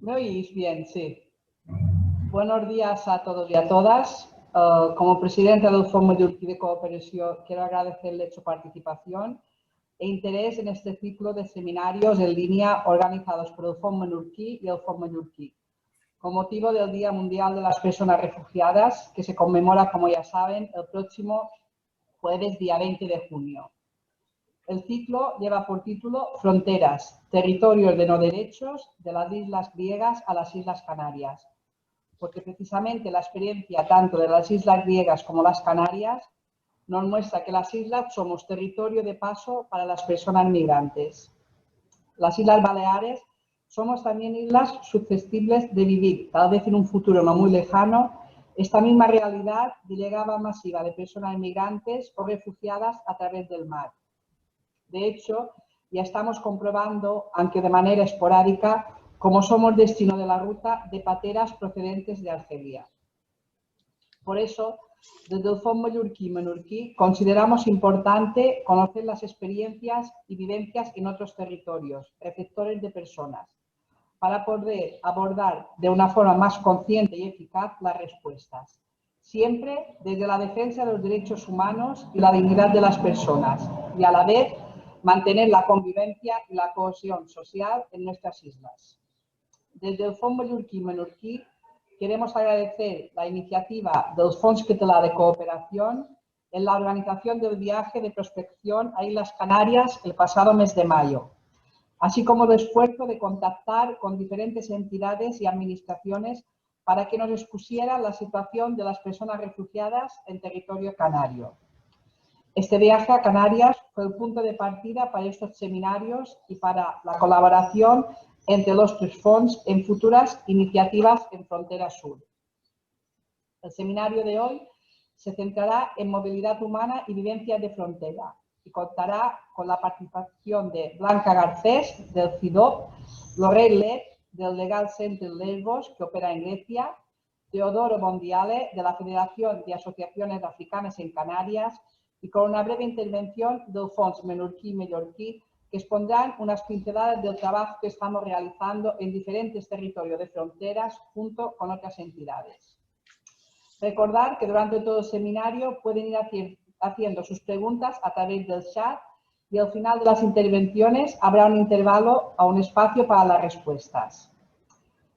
¿Me oís bien? Sí. Buenos días a todos y a todas. Como presidenta del Fons Mallorquí de Cooperación, quiero agradecerles su participación e interés en este ciclo de seminarios en línea organizados por el Fons Mallorquí y el Fons Mallorquí, con motivo del Día Mundial de las Personas Refugiadas, que se conmemora, como ya saben, el próximo jueves, día 20 de junio. El ciclo lleva por título Fronteras, territorios de no derechos, de las islas griegas a las Islas Canarias, porque precisamente la experiencia tanto de las islas griegas como las Canarias nos muestra que las islas somos territorio de paso para las personas migrantes. Las Islas Baleares somos también islas susceptibles de vivir, tal vez en un futuro no muy lejano, esta misma realidad de llegada masiva de personas migrantes o refugiadas a través del mar. De hecho, ya estamos comprobando, aunque de manera esporádica, cómo somos destino de la ruta de pateras procedentes de Argelia. Por eso, desde el Fons Mallorquí y Menorquí consideramos importante conocer las experiencias y vivencias en otros territorios, receptores de personas, para poder abordar de una forma más consciente y eficaz las respuestas, siempre desde la defensa de los derechos humanos y la dignidad de las personas, y a la vez mantener la convivencia y la cohesión social en nuestras islas. Desde el Fons Mallorquí y Menorquí queremos agradecer la iniciativa del Fons Català de Cooperación en la organización del viaje de prospección a Islas Canarias el pasado mes de mayo, así como el esfuerzo de contactar con diferentes entidades y administraciones para que nos expusieran la situación de las personas refugiadas en territorio canario. Este viaje a Canarias fue el punto de partida para estos seminarios y para la colaboración entre los tres fondos en futuras iniciativas en Frontera Sur. El seminario de hoy se centrará en movilidad humana y vivencias de frontera y contará con la participación de Blanca Garcés, del CIDOB, Lorraine Led, del Legal Center Lesbos, que opera en Grecia, Teodoro Mondiale, de la Federación de Asociaciones Africanas en Canarias, y con una breve intervención del Fons Menorquí y Mallorquí, que expondrán unas pinceladas del trabajo que estamos realizando en diferentes territorios de fronteras junto con otras entidades. Recordar que durante todo el seminario pueden ir haciendo sus preguntas a través del chat y al final de las intervenciones habrá un intervalo o un espacio para las respuestas.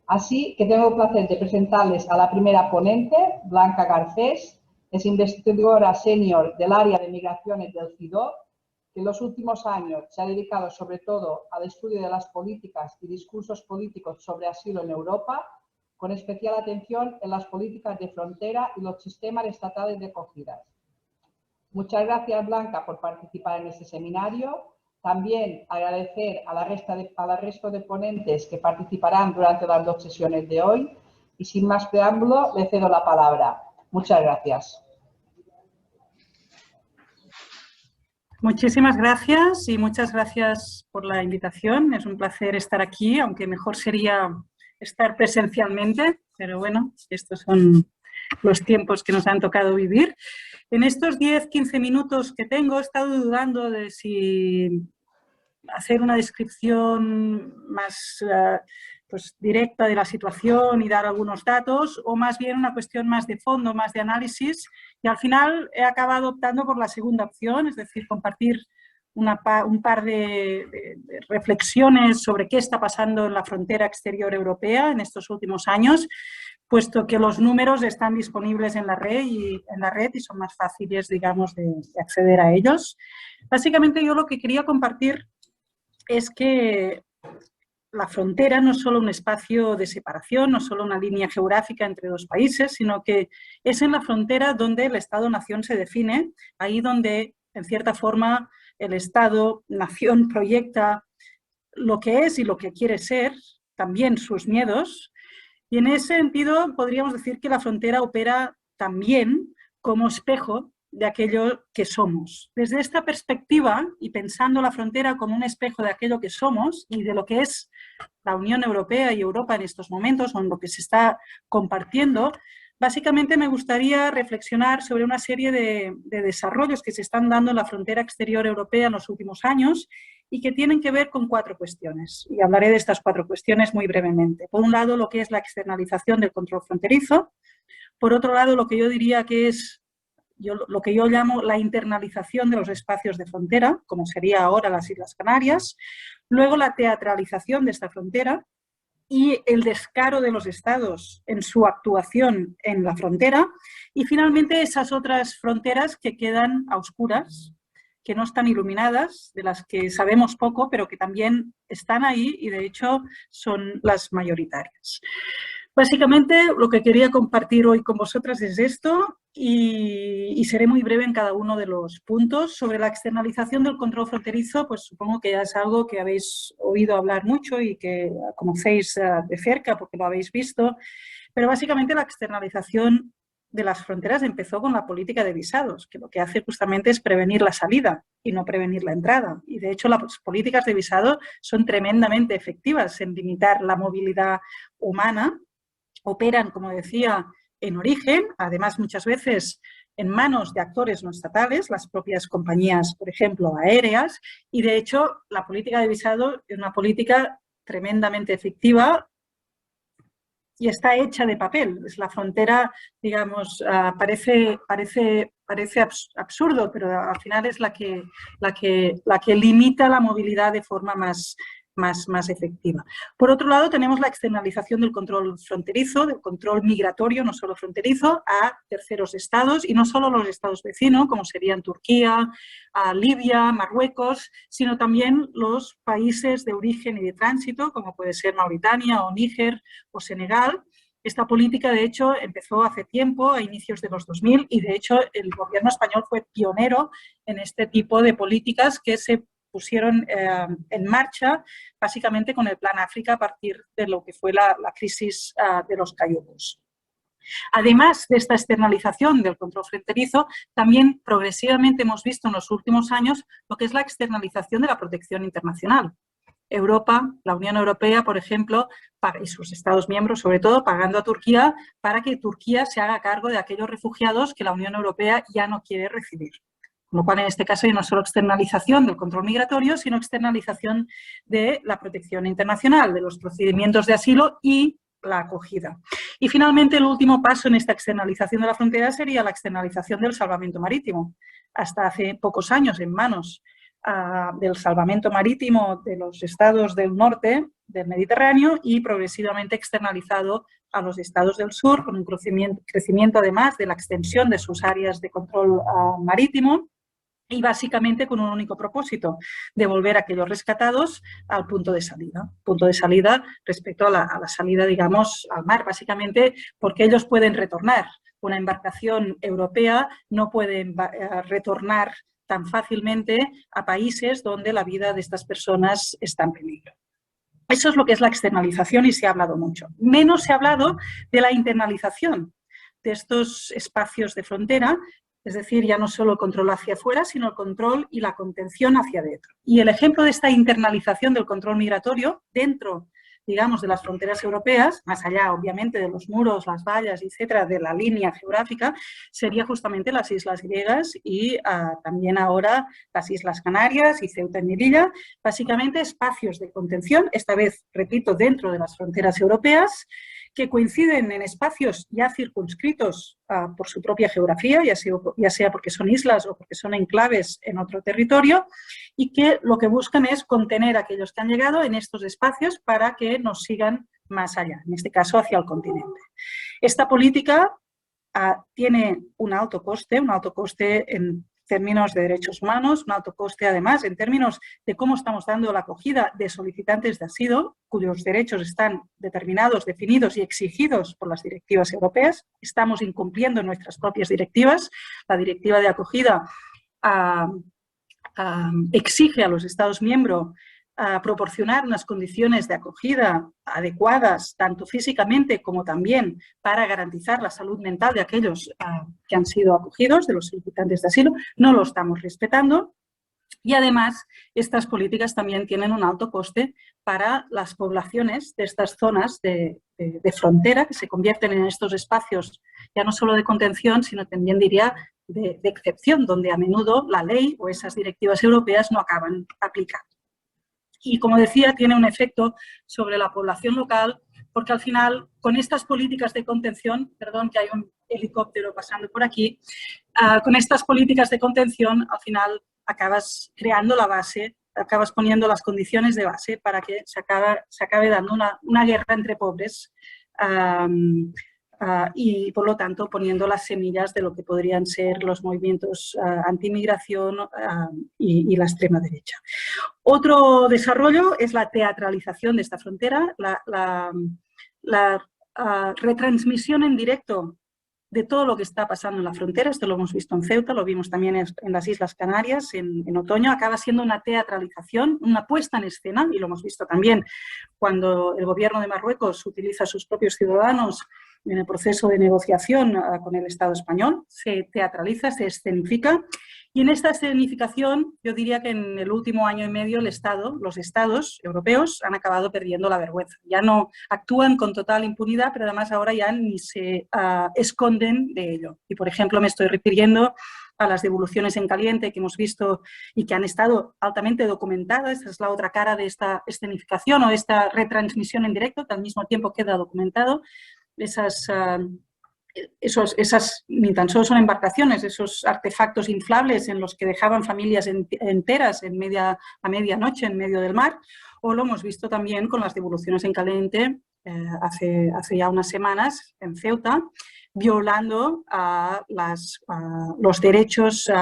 Así que tengo el placer de presentarles a la primera ponente, Blanca Garcés, es investigadora senior del área de migraciones del CIDOB, que en los últimos años se ha dedicado sobre todo al estudio de las políticas y discursos políticos sobre asilo en Europa, con especial atención en las políticas de frontera y los sistemas estatales de acogida. Muchas gracias, Blanca, por participar en este seminario. También agradecer a la resto de ponentes que participarán durante las dos sesiones de hoy. Y sin más preámbulo, le cedo la palabra. Muchas gracias. Muchísimas gracias y muchas gracias por la invitación. Es un placer estar aquí, aunque mejor sería estar presencialmente, pero bueno, estos son los tiempos que nos han tocado vivir. En estos 10-15 minutos que tengo, he estado dudando de si hacer una descripción más pues, directa de la situación y dar algunos datos, o más bien una cuestión más de fondo, más de análisis, y al final he acabado optando por la segunda opción, es decir, compartir un par de reflexiones sobre qué está pasando en la frontera exterior europea en estos últimos años, puesto que los números están disponibles en la red y son más fáciles, digamos, de acceder a ellos. Básicamente yo lo que quería compartir es que la frontera no es solo un espacio de separación, no es solo una línea geográfica entre dos países, sino que es en la frontera donde el Estado-nación se define, ahí donde, en cierta forma, el Estado-nación proyecta lo que es y lo que quiere ser, también sus miedos, y en ese sentido podríamos decir que la frontera opera también como espejo de aquello que somos. Desde esta perspectiva, y pensando la frontera como un espejo de aquello que somos y de lo que es la Unión Europea y Europa en estos momentos, o en lo que se está compartiendo, básicamente me gustaría reflexionar sobre una serie de desarrollos que se están dando en la frontera exterior europea en los últimos años y que tienen que ver con 4 cuestiones. Y hablaré de estas 4 cuestiones muy brevemente. Por un lado, lo que es la externalización del control fronterizo. Por otro lado, lo que yo diría que es lo que yo llamo la internalización de los espacios de frontera, como sería ahora las Islas Canarias. Luego, la teatralización de esta frontera y el descaro de los estados en su actuación en la frontera. Y finalmente, esas otras fronteras que quedan a oscuras, que no están iluminadas, de las que sabemos poco, pero que también están ahí y, de hecho, son las mayoritarias. Básicamente, lo que quería compartir hoy con vosotras es esto y seré muy breve en cada uno de los puntos. Sobre la externalización del control fronterizo, pues supongo que ya es algo que habéis oído hablar mucho y que conocéis de cerca porque lo habéis visto, pero básicamente la externalización de las fronteras empezó con la política de visados, que lo que hace justamente es prevenir la salida y no prevenir la entrada. Y de hecho las políticas de visado son tremendamente efectivas en limitar la movilidad humana. Operan, como decía, en origen, además muchas veces en manos de actores no estatales, las propias compañías, por ejemplo, aéreas, y de hecho la política de visado es una política tremendamente efectiva y está hecha de papel. Es la frontera, digamos, parece absurdo, pero al final es la que limita la movilidad de forma más efectiva. Por otro lado, tenemos la externalización del control fronterizo, del control migratorio, no solo fronterizo, a terceros estados, y no solo los estados vecinos, como serían Turquía, Libia, Marruecos, sino también los países de origen y de tránsito, como puede ser Mauritania o Níger o Senegal. Esta política, de hecho, empezó hace tiempo, a inicios de los 2000, y de hecho el gobierno español fue pionero en este tipo de políticas que se pusieron en marcha básicamente con el Plan África a partir de lo que fue la crisis de los cayucos. Además de esta externalización del control fronterizo, también progresivamente hemos visto en los últimos años lo que es la externalización de la protección internacional. Europa, la Unión Europea, por ejemplo, y sus Estados miembros, sobre todo, pagando a Turquía para que Turquía se haga cargo de aquellos refugiados que la Unión Europea ya no quiere recibir. Con lo cual, en este caso, hay no solo externalización del control migratorio, sino externalización de la protección internacional, de los procedimientos de asilo y la acogida. Y finalmente, el último paso en esta externalización de la frontera sería la externalización del salvamento marítimo. Hasta hace pocos años, en manos del salvamento marítimo de los estados del norte del Mediterráneo y progresivamente externalizado a los estados del sur, con un crecimiento además de la extensión de sus áreas de control marítimo, y básicamente con un único propósito, devolver a aquellos rescatados al punto de salida respecto a la salida, digamos, al mar, básicamente porque ellos pueden retornar. Una embarcación europea no puede retornar tan fácilmente a países donde la vida de estas personas está en peligro. Eso es lo que es la externalización y se ha hablado mucho. Menos se ha hablado de la internalización de estos espacios de frontera, es decir, ya no solo el control hacia afuera, sino el control y la contención hacia adentro. Y el ejemplo de esta internalización del control migratorio dentro, digamos, de las fronteras europeas, más allá, obviamente, de los muros, las vallas, etcétera, de la línea geográfica, sería justamente las islas griegas y también ahora las Islas Canarias y Ceuta y Melilla, básicamente espacios de contención, esta vez, repito, dentro de las fronteras europeas, que coinciden en espacios ya circunscritos por su propia geografía, ya sea porque son islas o porque son enclaves en otro territorio, y que lo que buscan es contener a aquellos que han llegado en estos espacios para que nos sigan más allá, en este caso hacia el continente. Esta política tiene un alto coste en términos de derechos humanos, un alto coste además en términos de cómo estamos dando la acogida de solicitantes de asilo, cuyos derechos están determinados, definidos y exigidos por las directivas europeas. Estamos incumpliendo nuestras propias directivas. La directiva de acogida exige a los Estados miembros proporcionar unas condiciones de acogida adecuadas, tanto físicamente como también para garantizar la salud mental de aquellos que han sido acogidos, de los solicitantes de asilo. No lo estamos respetando. Y además, estas políticas también tienen un alto coste para las poblaciones de estas zonas de frontera, que se convierten en estos espacios ya no solo de contención, sino también, diría, de excepción, donde a menudo la ley o esas directivas europeas no acaban aplicando. y, como decía, tiene un efecto sobre la población local, porque al final, con estas políticas de contención, perdón que hay un helicóptero pasando por aquí, con estas políticas de contención, al final acabas creando la base, acabas poniendo las condiciones de base para que se acabe dando una guerra entre pobres y, por lo tanto, poniendo las semillas de lo que podrían ser los movimientos antimigración y la extrema derecha. Otro desarrollo es la teatralización de esta frontera, la retransmisión en directo de todo lo que está pasando en la frontera. Esto lo hemos visto en Ceuta, lo vimos también en las Islas Canarias en otoño. Acaba siendo una teatralización, una puesta en escena, y lo hemos visto también cuando el gobierno de Marruecos utiliza a sus propios ciudadanos en el proceso de negociación con el Estado español. Se teatraliza, se escenifica. Y en esta escenificación, yo diría que en el último año y medio los estados europeos han acabado perdiendo la vergüenza. Ya no actúan con total impunidad, pero además ahora ya ni se esconden de ello. Y, por ejemplo, me estoy refiriendo a las devoluciones en caliente que hemos visto y que han estado altamente documentadas. Esta es la otra cara de esta escenificación o esta retransmisión en directo, que al mismo tiempo queda documentado. Esas ni tan solo son embarcaciones, esos artefactos inflables en los que dejaban familias enteras a medianoche en medio del mar, o lo hemos visto también con las devoluciones en caliente hace ya unas semanas en Ceuta, violando los derechos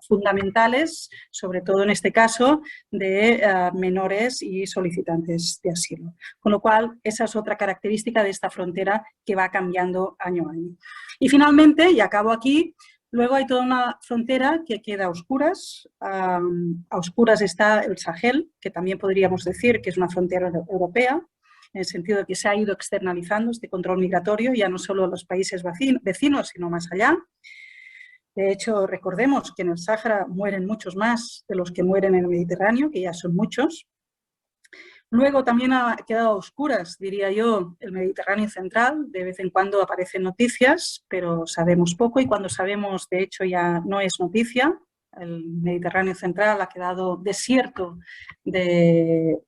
fundamentales, sobre todo en este caso, de menores y solicitantes de asilo. Con lo cual, esa es otra característica de esta frontera que va cambiando año a año. Y finalmente, y acabo aquí, luego hay toda una frontera que queda a oscuras. A oscuras está el Sahel, que también podríamos decir que es una frontera europea, en el sentido de que se ha ido externalizando este control migratorio, ya no solo a los países vecinos, sino más allá. De hecho, recordemos que en el Sáhara mueren muchos más de los que mueren en el Mediterráneo, que ya son muchos. Luego también ha quedado a oscuras, diría yo, el Mediterráneo central. De vez en cuando aparecen noticias, pero sabemos poco, y cuando sabemos, de hecho, ya no es noticia. El Mediterráneo central ha quedado desierto de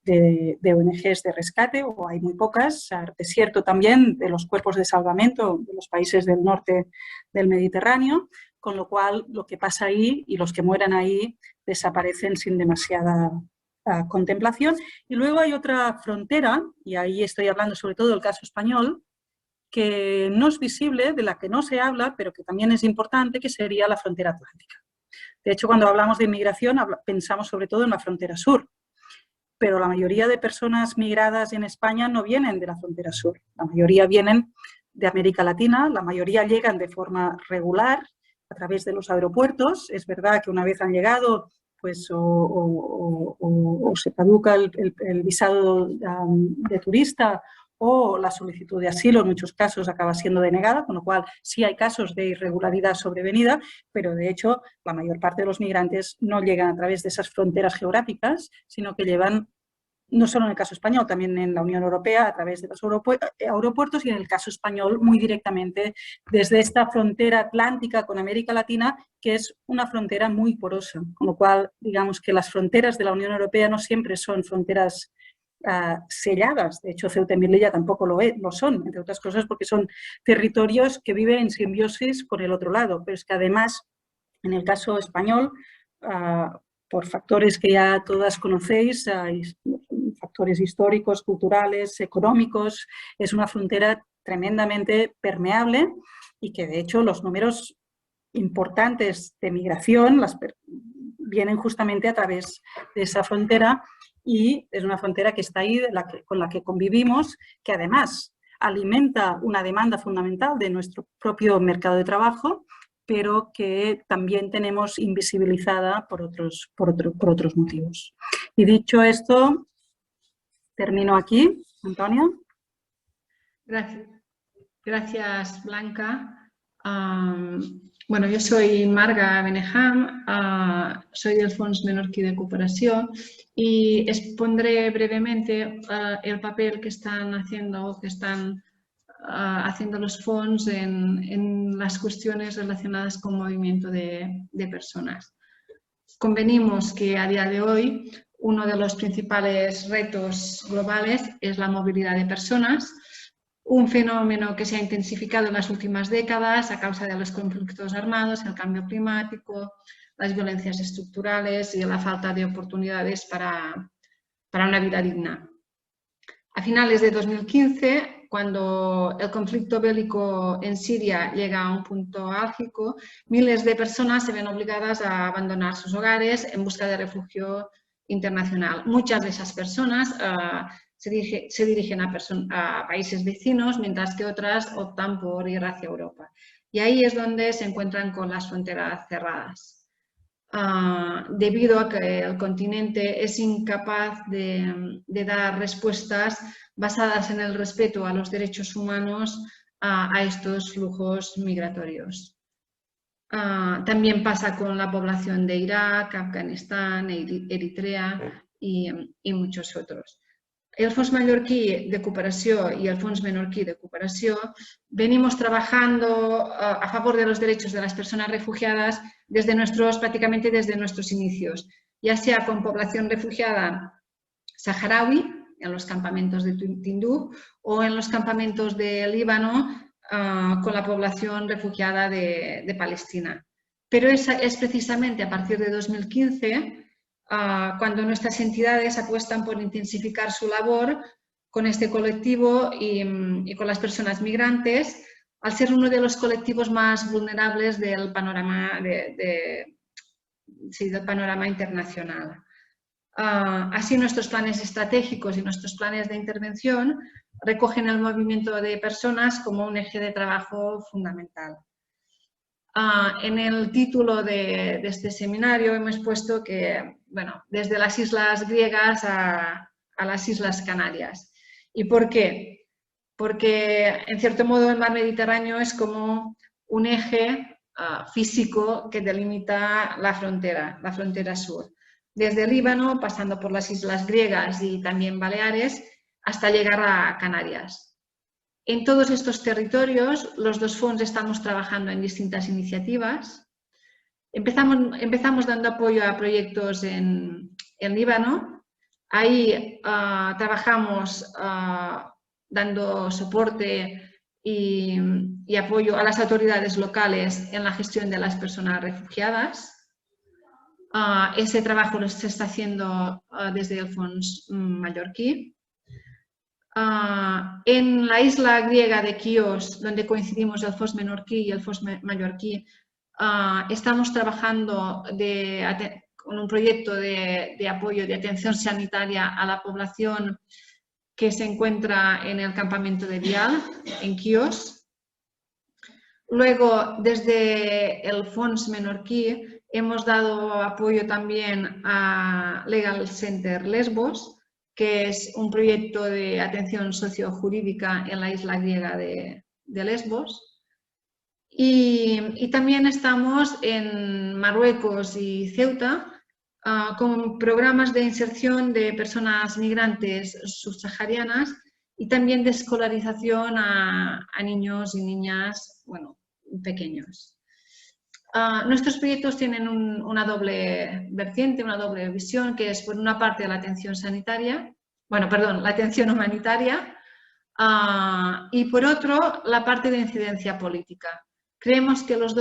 ONGs de rescate, o hay muy pocas, desierto también de los cuerpos de salvamento de los países del norte del Mediterráneo, con lo cual lo que pasa ahí y los que mueran ahí desaparecen sin demasiada contemplación. Y luego hay otra frontera, y ahí estoy hablando sobre todo del caso español, que no es visible, de la que no se habla, pero que también es importante, que sería la frontera atlántica. De hecho, cuando hablamos de inmigración, pensamos sobre todo en la frontera sur, pero la mayoría de personas migradas en España no vienen de la frontera sur. La mayoría vienen de América Latina, la mayoría llegan de forma regular a través de los aeropuertos. Es verdad que una vez han llegado, pues o se caduca el visado de turista, o la solicitud de asilo en muchos casos acaba siendo denegada, con lo cual sí hay casos de irregularidad sobrevenida, pero de hecho la mayor parte de los migrantes no llegan a través de esas fronteras geográficas, sino que llevan, no solo en el caso español, también en la Unión Europea, a través de los aeropuertos, y en el caso español muy directamente desde esta frontera atlántica con América Latina, que es una frontera muy porosa, con lo cual digamos que las fronteras de la Unión Europea no siempre son fronteras selladas. De hecho, Ceuta y Melilla tampoco lo son, entre otras cosas porque son territorios que viven en simbiosis con el otro lado, pero es que además, en el caso español, por factores que ya todas conocéis, factores históricos, culturales, económicos, es una frontera tremendamente permeable, y que de hecho los números importantes de migración vienen justamente a través de esa frontera, y es una frontera que está ahí, con la que convivimos, que además alimenta una demanda fundamental de nuestro propio mercado de trabajo, pero que también tenemos invisibilizada por otros motivos. Y dicho esto, termino aquí. Antonia. Gracias, Blanca. Bueno, yo soy Marga Beneham, soy del Fons Menorquí de Cooperació, y expondré brevemente el papel que están haciendo los fondos en las cuestiones relacionadas con movimiento de personas. Convenimos que a día de hoy uno de los principales retos globales es la movilidad de personas, un fenómeno que se ha intensificado en las últimas décadas a causa de los conflictos armados, el cambio climático, las violencias estructurales y la falta de oportunidades para una vida digna. A finales de 2015, cuando el conflicto bélico en Siria llega a un punto álgido, miles de personas se ven obligadas a abandonar sus hogares en busca de refugio internacional. Muchas de esas personas se dirigen a países vecinos, mientras que otras optan por ir hacia Europa. Y ahí es donde se encuentran con las fronteras cerradas. Debido a que el continente es incapaz de dar respuestas basadas en el respeto a los derechos humanos a estos flujos migratorios. También pasa con la población de Irak, Afganistán, Eritrea y muchos otros. El Fons Mallorquí de Cooperació i el Fons Menorquí de Cooperació venimos trabajando a favor de los derechos de las personas refugiadas prácticamente desde nuestros inicios, ya sea con población refugiada saharaui, en los campamentos de Tinduf, o en los campamentos de Líbano con la población refugiada de Palestina. Pero es precisamente a partir de 2015 cuando nuestras entidades apuestan por intensificar su labor con este colectivo y con las personas migrantes, al ser uno de los colectivos más vulnerables del panorama, del panorama internacional. Así, nuestros planes estratégicos y nuestros planes de intervención recogen el movimiento de personas como un eje de trabajo fundamental. En el título de este seminario hemos puesto que, bueno, desde las islas griegas a las Islas Canarias. ¿Y por qué? Porque, en cierto modo, el mar Mediterráneo es como un eje físico que delimita la frontera sur. Desde Líbano, pasando por las islas griegas y también Baleares, hasta llegar a Canarias. En todos estos territorios, los dos fondos estamos trabajando en distintas iniciativas. Empezamos dando apoyo a proyectos en Líbano. Ahí trabajamos dando soporte y apoyo a las autoridades locales en la gestión de las personas refugiadas. Ese trabajo lo se está haciendo desde el Fons Mallorquí. En la isla griega de Quíos, donde coincidimos el Fons Menorquí y el Fons Mallorquí, estamos trabajando con un proyecto de apoyo de atención sanitaria a la población que se encuentra en el campamento de Vial, en Quíos. Luego, desde el Fons Menorquí, hemos dado apoyo también a Legal Center Lesbos, que es un proyecto de atención sociojurídica en la isla griega de Lesbos. Y también estamos en Marruecos y Ceuta con programas de inserción de personas migrantes subsaharianas y también de escolarización a niños y niñas, bueno, pequeños. Nuestros proyectos tienen una doble vertiente, una doble visión, que es por una parte la atención sanitaria, la atención humanitaria, y por otro la parte de incidencia política. Creemos que las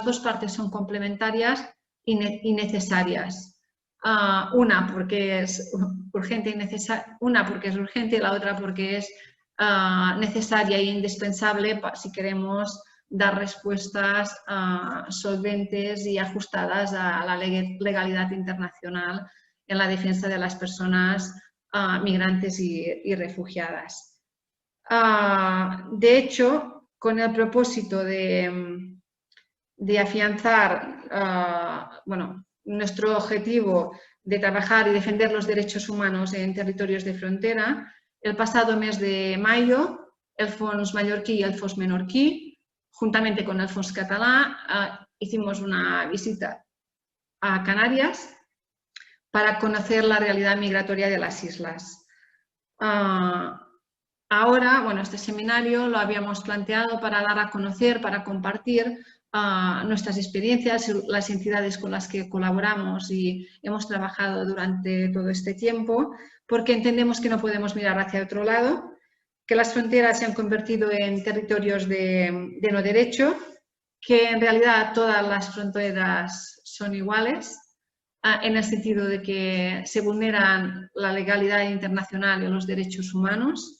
dos partes son complementarias y necesarias. Una porque es urgente y la otra porque es necesaria e indispensable si queremos dar respuestas solventes y ajustadas a la legalidad internacional en la defensa de las personas migrantes y refugiadas. De hecho, con el propósito de afianzar nuestro objetivo de trabajar y defender los derechos humanos en territorios de frontera, el pasado mes de mayo, el Fons Mallorquí y el Fons Menorquí, juntamente con el Fons Català, hicimos una visita a Canarias para conocer la realidad migratoria de las islas. Ahora, este seminario lo habíamos planteado para dar a conocer, para compartir nuestras experiencias, las entidades con las que colaboramos y hemos trabajado durante todo este tiempo, porque entendemos que no podemos mirar hacia otro lado, que las fronteras se han convertido en territorios de no derecho, que en realidad todas las fronteras son iguales, en el sentido de que se vulneran la legalidad internacional y los derechos humanos,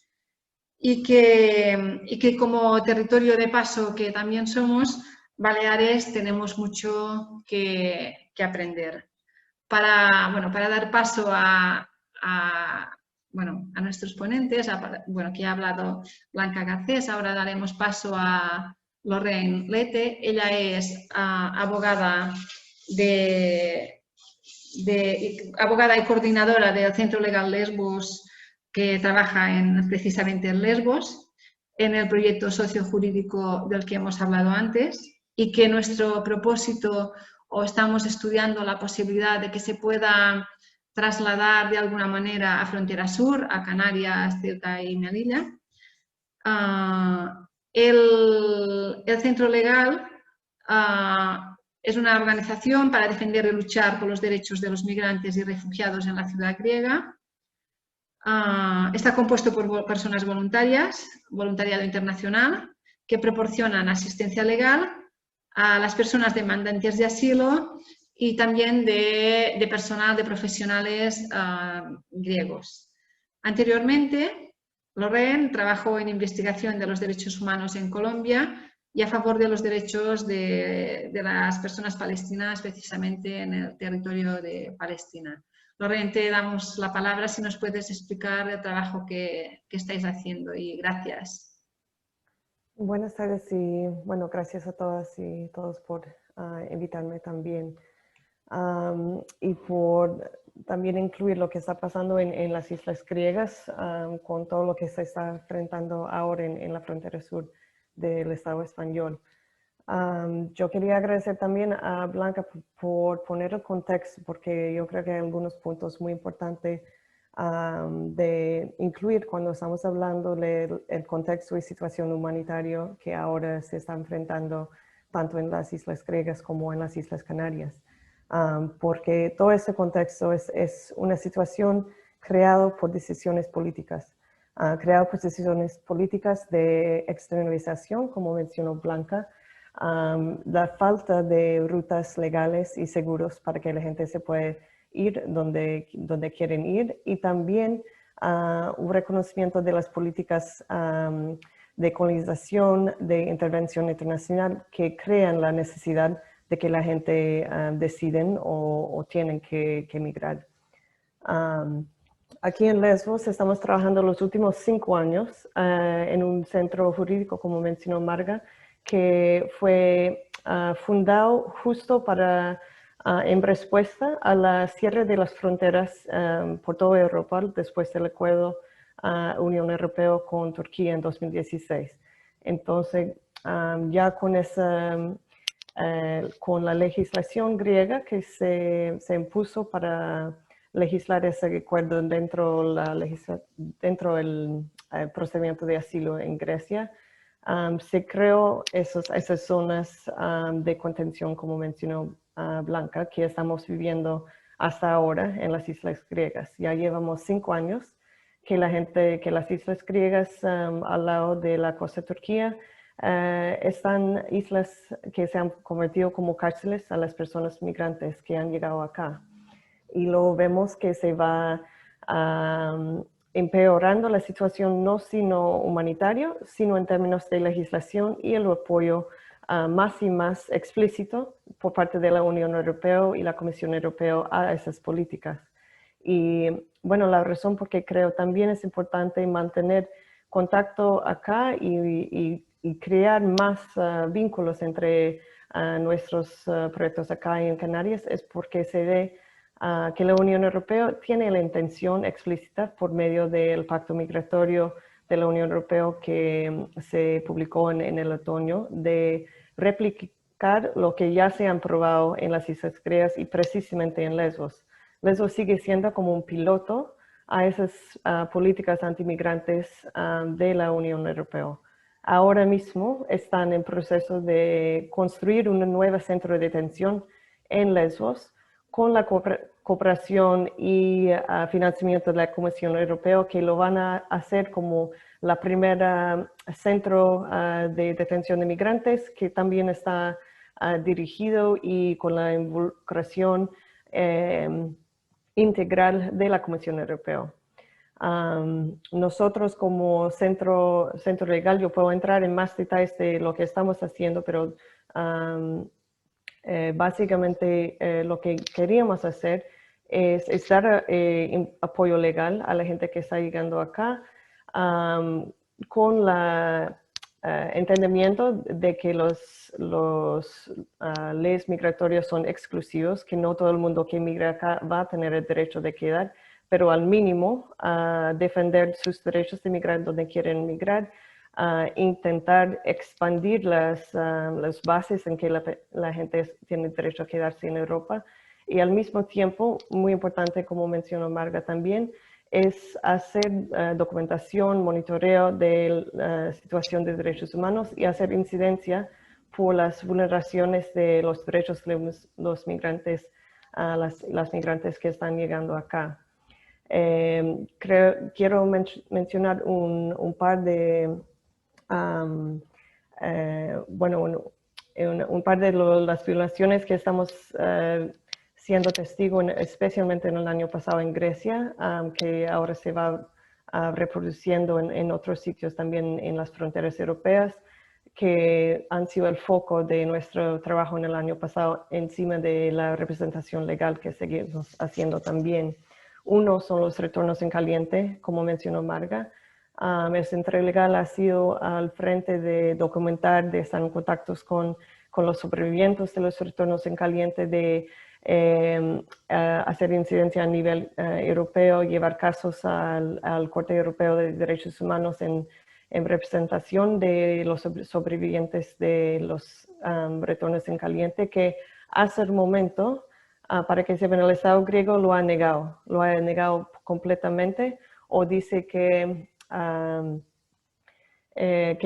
y que como territorio de paso que también somos, Baleares tenemos mucho que aprender. Para dar paso a nuestros ponentes, que ha hablado Blanca Garcés, ahora daremos paso a Lorraine Lete. Ella es abogada y coordinadora del Centro Legal Lesbos, que trabaja precisamente en Lesbos, en el proyecto sociojurídico del que hemos hablado antes, y que nuestro propósito, o estamos estudiando la posibilidad de que se pueda trasladar de alguna manera a Frontera Sur, a Canarias, Ceuta y Melilla. El Centro Legal es una organización para defender y luchar por los derechos de los migrantes y refugiados en la ciudad griega. Está compuesto por personas voluntarias, voluntariado internacional, que proporcionan asistencia legal a las personas demandantes de asilo y también de personal, de profesionales griegos. Anteriormente, Lorraine trabajó en investigación de los derechos humanos en Colombia y a favor de los derechos de las personas palestinas, precisamente en el territorio de Palestina. Lorraine, te damos la palabra si nos puedes explicar el trabajo que estáis haciendo, y gracias. Buenas tardes y bueno, gracias a todas y todos por invitarme también y por también incluir lo que está pasando en las islas griegas con todo lo que se está enfrentando ahora en la frontera sur del Estado español. Yo quería agradecer también a Blanca por poner el contexto, porque yo creo que hay algunos puntos muy importantes de incluir cuando estamos hablando del contexto y situación humanitaria que ahora se está enfrentando tanto en las islas griegas como en las islas Canarias. Porque todo ese contexto es una situación creada por decisiones políticas. Creado por decisiones políticas de externalización, como mencionó Blanca, la falta de rutas legales y seguros para que la gente se pueda ir donde quieren ir, y también un reconocimiento de las políticas de colonización, de intervención internacional que crean la necesidad de que la gente deciden o tienen que emigrar. Aquí en Lesbos estamos trabajando los últimos 5 años en un centro jurídico, como mencionó Marga, que fue fundado justo en respuesta a la cierre de las fronteras por toda Europa después del acuerdo Unión Europea con Turquía en 2016. Entonces, ya con la legislación griega que se impuso para legislar ese acuerdo dentro del procedimiento de asilo en Grecia, se creó esas zonas de contención, como mencionó Blanca, que estamos viviendo hasta ahora en las islas griegas. Ya llevamos 5 años que las islas griegas al lado de la costa de Turquía están islas que se han convertido como cárceles a las personas migrantes que han llegado acá. Y luego vemos que se va empeorando la situación, no sino humanitario, sino en términos de legislación y el apoyo más y más explícito por parte de la Unión Europea y la Comisión Europea a esas políticas. Y bueno, la razón por qué creo también es importante mantener contacto acá y crear más vínculos entre nuestros proyectos acá en Canarias es porque se ve que la Unión Europea tiene la intención explícita por medio del Pacto Migratorio de la Unión Europea que se publicó en el otoño, de replicar lo que ya se han probado en las islas griegas y precisamente en Lesbos. Lesbos sigue siendo como un piloto a esas políticas antimigrantes de la Unión Europea. ahora mismo están en proceso de construir un nuevo centro de detención en Lesbos con la cooperación y financiamiento de la Comisión Europea, que lo van a hacer como la primera centro de detención de migrantes, que también está dirigido y con la involucración integral de la Comisión Europea. Nosotros como centro legal, yo puedo entrar en más detalles de lo que estamos haciendo, pero básicamente lo que queríamos hacer es dar apoyo legal a la gente que está llegando acá, con la entendimiento de que los leyes migratorias son exclusivos, que no todo el mundo que migra acá va a tener el derecho de quedar, pero al mínimo defender sus derechos de migrar donde quieren migrar, intentar expandir las bases en que la gente tiene derecho a quedarse en Europa, y al mismo tiempo, muy importante, como mencionó Marga también, es hacer documentación, monitoreo de la situación de derechos humanos y hacer incidencia por las vulneraciones de los derechos de los migrantes, las migrantes que están llegando acá. Quiero mencionar un par de, un par de las violaciones que estamos siendo testigo, especialmente en el año pasado en Grecia, que ahora se va reproduciendo en otros sitios también en las fronteras europeas, que han sido el foco de nuestro trabajo en el año pasado, encima de la representación legal que seguimos haciendo también. Uno son los retornos en caliente, como mencionó Marga. El Centro Legal ha sido al frente de documentar, de estar en contactos con los sobrevivientes de los retornos en caliente, de hacer incidencia a nivel europeo, llevar casos al Corte Europeo de Derechos Humanos en representación de los sobrevivientes de los retornos en caliente, que hasta el momento, para que sepan, el Estado griego lo ha negado completamente, o dice que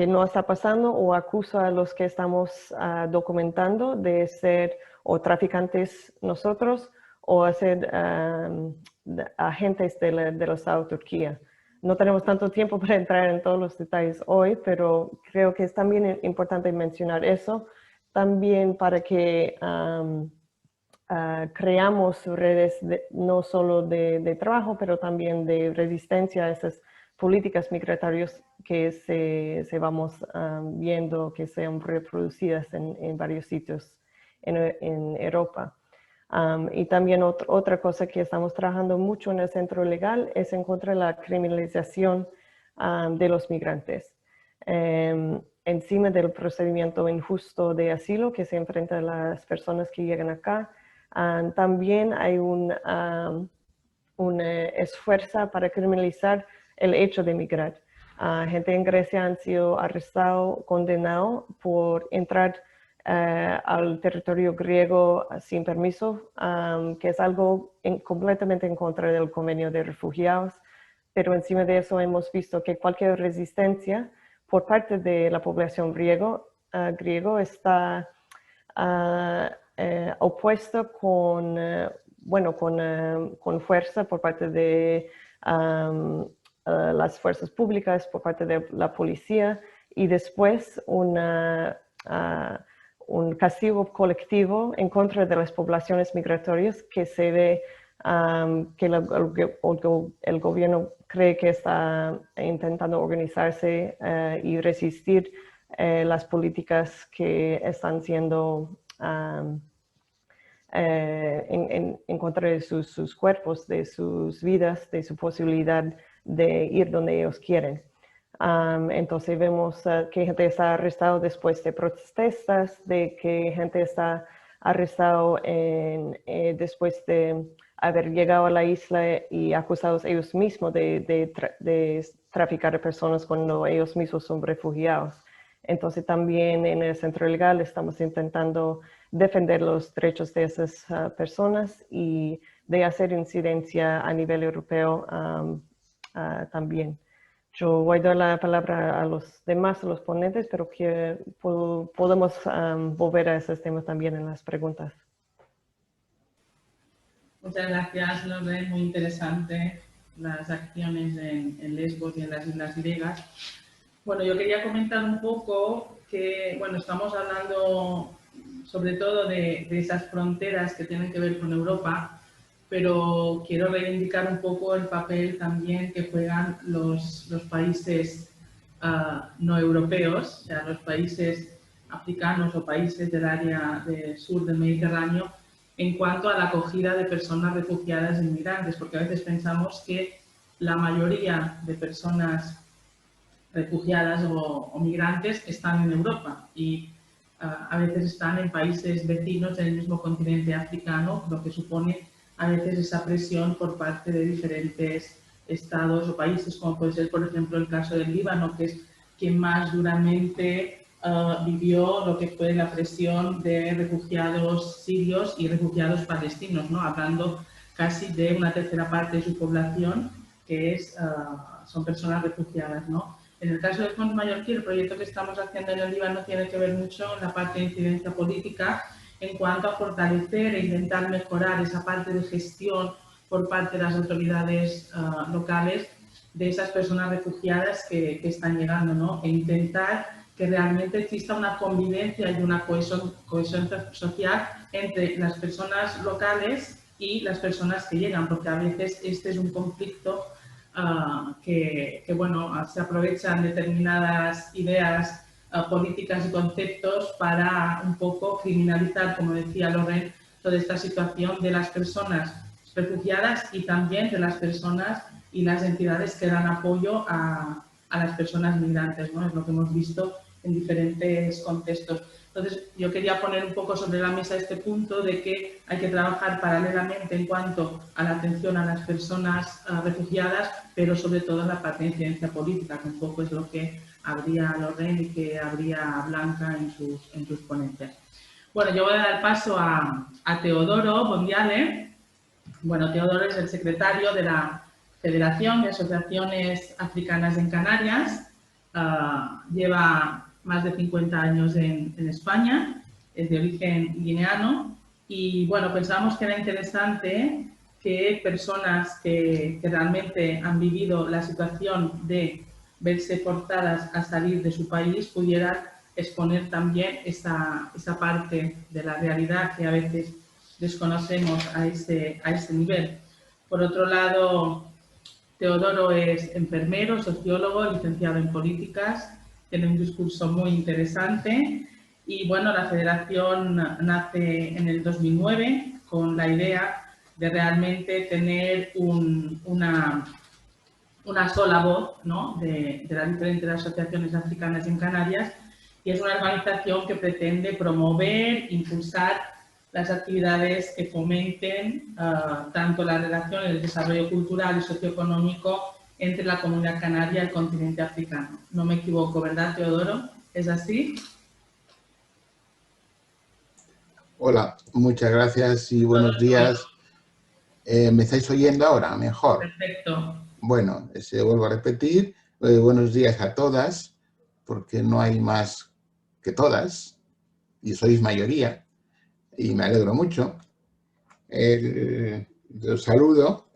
no está pasando, o acusa a los que estamos documentando de ser o traficantes nosotros, o a ser agentes del Estado de Turquía. No tenemos tanto tiempo para entrar en todos los detalles hoy, pero creo que es también importante mencionar eso, también para que creamos redes no solo de trabajo, pero también de resistencia a esas políticas migratorias que se vamos viendo que sean reproducidas en varios sitios en Europa. Y también otra cosa que estamos trabajando mucho en el Centro Legal es en contra de la criminalización de los migrantes. Encima del procedimiento injusto de asilo que se enfrenta a las personas que llegan acá, también hay un esfuerzo para criminalizar el hecho de migrar. Gente en Grecia han sido arrestados, condenados por entrar al territorio griego sin permiso, que es algo completamente en contra del convenio de refugiados, pero encima de eso hemos visto que cualquier resistencia por parte de la población griego está opuesto con fuerza por parte de las fuerzas públicas, por parte de la policía, y después un castigo colectivo en contra de las poblaciones migratorias que se ve que el gobierno cree que está intentando organizarse y resistir las políticas que están siendo en contra de sus cuerpos, de sus vidas, de su posibilidad de ir donde ellos quieren. Entonces vemos que gente está arrestada después de protestas, de que gente está arrestada después de haber llegado a la isla y acusados ellos mismos de traficar a personas cuando ellos mismos son refugiados. Entonces también en el Centro Legal estamos intentando defender los derechos de esas personas y de hacer incidencia a nivel europeo también. Yo voy a dar la palabra a los demás, a los ponentes, pero podemos volver a esos temas también en las preguntas. Muchas gracias, Lourdes. Muy interesante las acciones en Lesbos y en las islas griegas. Bueno, yo quería comentar un poco que, bueno, estamos hablando sobre todo de esas fronteras que tienen que ver con Europa, pero quiero reivindicar un poco el papel también que juegan los países no europeos, o sea, los países africanos o países del área del sur del Mediterráneo, en cuanto a la acogida de personas refugiadas e inmigrantes, porque a veces pensamos que la mayoría de personas refugiadas o migrantes están en Europa y a veces están en países vecinos del mismo continente africano, lo que supone a veces esa presión por parte de diferentes estados o países, como puede ser, por ejemplo, el caso del Líbano, que es quien más duramente vivió lo que fue la presión de refugiados sirios y refugiados palestinos, ¿no? Hablando casi de una tercera parte de su población que son personas refugiadas, ¿no? En el caso del Fons Mallorquí, el proyecto que estamos haciendo en el Líbano tiene que ver mucho en la parte de incidencia política en cuanto a fortalecer e intentar mejorar esa parte de gestión por parte de las autoridades locales de esas personas refugiadas que están llegando, ¿no? E intentar que realmente exista una convivencia y una cohesión social entre las personas locales y las personas que llegan, porque a veces este es un conflicto que bueno, se aprovechan determinadas ideas políticas y conceptos para un poco criminalizar, como decía Loren, toda esta situación de las personas refugiadas y también de las personas y las entidades que dan apoyo a las personas migrantes, ¿no? Es lo que hemos visto en diferentes contextos. Entonces, yo quería poner un poco sobre la mesa este punto de que hay que trabajar paralelamente en cuanto a la atención a las personas refugiadas, pero sobre todo en la parte de incidencia política, que un poco es lo que habría Loren y que habría Blanca en sus ponencias. Bueno, yo voy a dar paso a Teodoro Bondiale. Bueno, Teodoro es el secretario de la Federación de Asociaciones Africanas en Canarias. Lleva más de 50 años en España, es de origen guineano y bueno, pensamos que era interesante que personas que realmente han vivido la situación de verse forzadas a salir de su país pudieran exponer también esa parte de la realidad que a veces desconocemos a ese nivel. Por otro lado, Teodoro es enfermero, sociólogo, licenciado en políticas, tiene un discurso muy interesante y bueno, la federación nace en el 2009 con la idea de realmente tener una sola voz, ¿no? de las diferentes asociaciones africanas en Canarias y es una organización que pretende promover, impulsar las actividades que fomenten tanto la relación, el desarrollo cultural y socioeconómico entre la comunidad canaria y el continente africano. No me equivoco, ¿verdad, Teodoro? ¿Es así? Hola, muchas gracias y buenos días. ¿Me estáis oyendo ahora? Mejor. Perfecto. Bueno, se vuelvo a repetir. Buenos días a todas, porque no hay más que todas y sois mayoría y me alegro mucho. Os saludo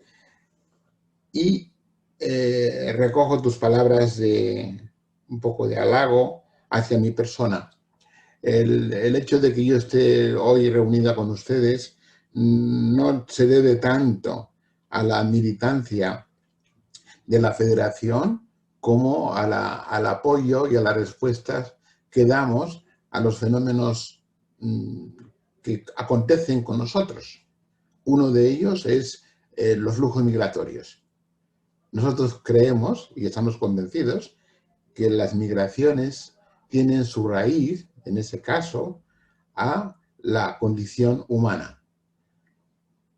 y recojo tus palabras de un poco de halago hacia mi persona. El hecho de que yo esté hoy reunida con ustedes no se debe tanto a la militancia de la Federación como al apoyo y a las respuestas que damos a los fenómenos que acontecen con nosotros. Uno de ellos es los flujos migratorios. Nosotros creemos y estamos convencidos que las migraciones tienen su raíz, en ese caso, a la condición humana.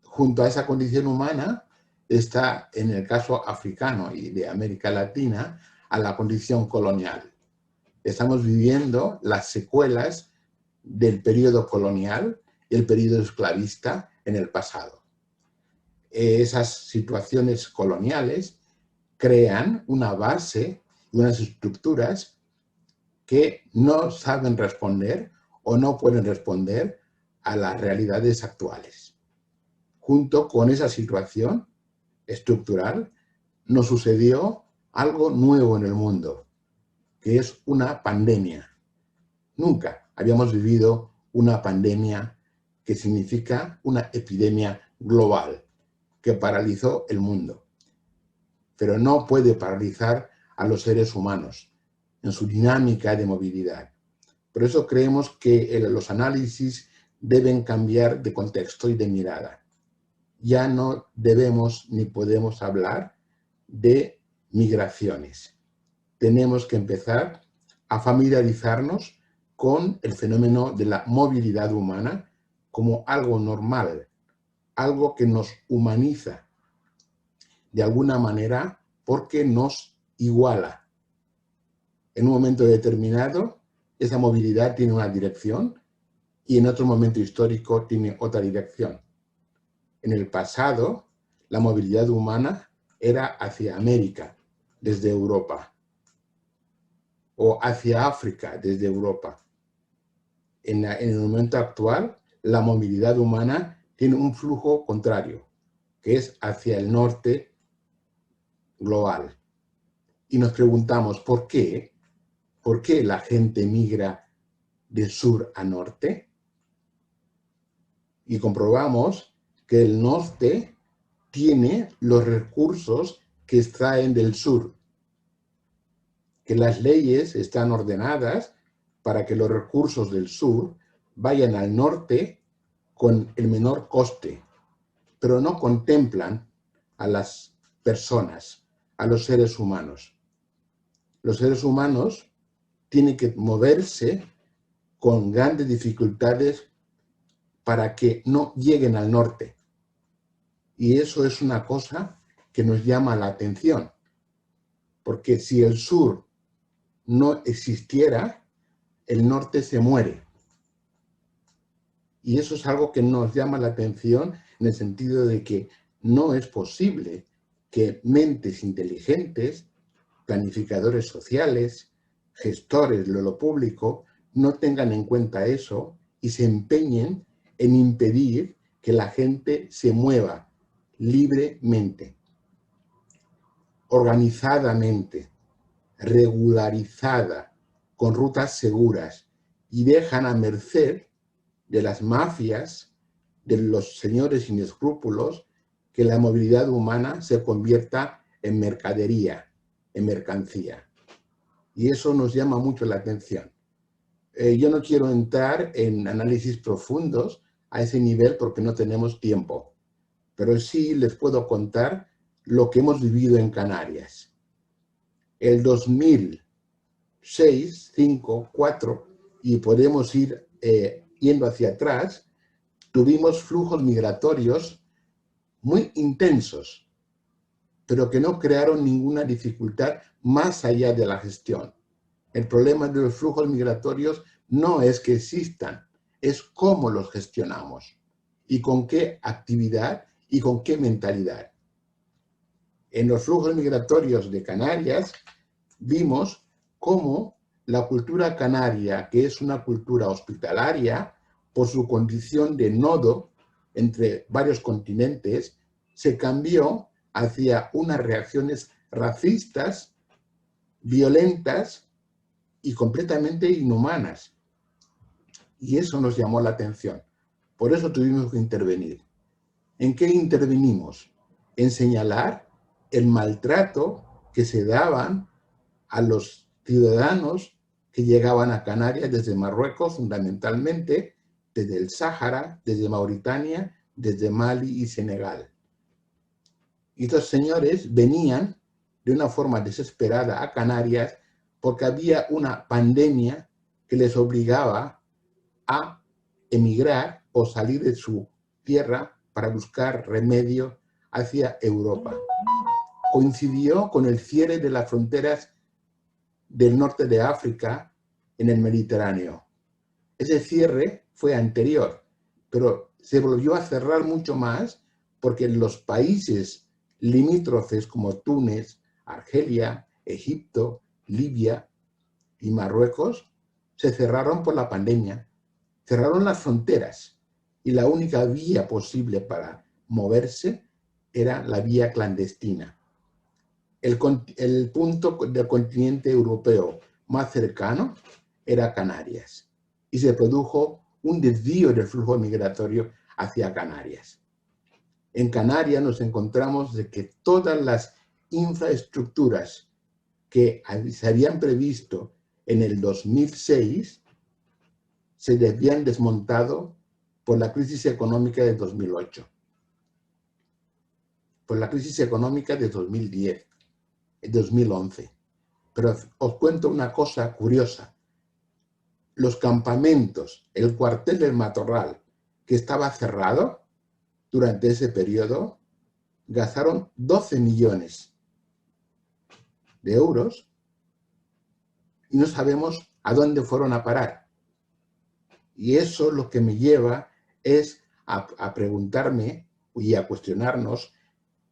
Junto a esa condición humana está, en el caso africano y de América Latina, a la condición colonial. Estamos viviendo las secuelas del periodo colonial y el periodo esclavista en el pasado. Esas situaciones coloniales crean una base unas estructuras que no saben responder o no pueden responder a las realidades actuales. Junto con esa situación estructural, nos sucedió algo nuevo en el mundo, que es una pandemia. Nunca habíamos vivido una pandemia que significa una epidemia global que paralizó el mundo. Pero no puede paralizar a los seres humanos en su dinámica de movilidad. Por eso creemos que los análisis deben cambiar de contexto y de mirada. Ya no debemos ni podemos hablar de migraciones. Tenemos que empezar a familiarizarnos con el fenómeno de la movilidad humana como algo normal, algo que nos humaniza de alguna manera porque nos iguala. En un momento determinado, esa movilidad tiene una dirección y en otro momento histórico tiene otra dirección. En el pasado, la movilidad humana era hacia América, desde Europa, o hacia África, desde Europa. En el momento actual, la movilidad humana tiene un flujo contrario, que es hacia el norte global. Y nos preguntamos, ¿por qué? ¿Por qué la gente migra de sur a norte? Y comprobamos que el norte tiene los recursos que extraen del sur, que las leyes están ordenadas para que los recursos del sur vayan al norte con el menor coste, pero no contemplan a las personas, a los seres humanos. Los seres humanos tienen que moverse con grandes dificultades para que no lleguen al norte. Y eso es una cosa que nos llama la atención, porque si el sur no existiera, el norte se muere. Y eso es algo que nos llama la atención en el sentido de que no es posible que mentes inteligentes, planificadores sociales, gestores de lo público, no tengan en cuenta eso y se empeñen en impedir que la gente se mueva libremente, organizadamente, regularizada, con rutas seguras, y dejan a merced de las mafias, de los señores sin escrúpulos, que la movilidad humana se convierta en mercadería, en mercancía. Y eso nos llama mucho la atención. Yo no quiero entrar en análisis profundos a ese nivel porque no tenemos tiempo, pero sí les puedo contar lo que hemos vivido en Canarias. El 2006, 2005, 2004, y podemos ir yendo hacia atrás, tuvimos flujos migratorios muy intensos, pero que no crearon ninguna dificultad más allá de la gestión. El problema de los flujos migratorios no es que existan, es cómo los gestionamos y con qué actividad y con qué mentalidad. En los flujos migratorios de Canarias vimos cómo la cultura canaria, que es una cultura hospitalaria, por su condición de nodo entre varios continentes, se cambió hacia unas reacciones racistas, violentas y completamente inhumanas. Y eso nos llamó la atención. Por eso tuvimos que intervenir. ¿En qué intervenimos? En señalar el maltrato que se daban a los ciudadanos que llegaban a Canarias desde Marruecos, fundamentalmente, desde el Sáhara, desde Mauritania, desde Mali y Senegal. Y estos señores venían de una forma desesperada a Canarias porque había una pandemia que les obligaba a emigrar o salir de su tierra para buscar remedio hacia Europa. Coincidió con el cierre de las fronteras del norte de África en el Mediterráneo. Ese cierre fue anterior, pero se volvió a cerrar mucho más porque los países limítrofes como Túnez, Argelia, Egipto Libia y Marruecos se cerraron por la pandemia, cerraron las fronteras y la única vía posible para moverse era la vía clandestina. El punto del continente europeo más cercano era Canarias y se produjo un desvío del flujo migratorio hacia Canarias. En Canarias nos encontramos de que todas las infraestructuras que se habían previsto en el 2006 se habían desmontado por la crisis económica de 2008, por la crisis económica de 2010, 2011. Pero os cuento una cosa curiosa. Los campamentos, el cuartel del Matorral, que estaba cerrado durante ese periodo, gastaron 12 millones de euros y no sabemos a dónde fueron a parar. Y eso lo que me lleva es a preguntarme y a cuestionarnos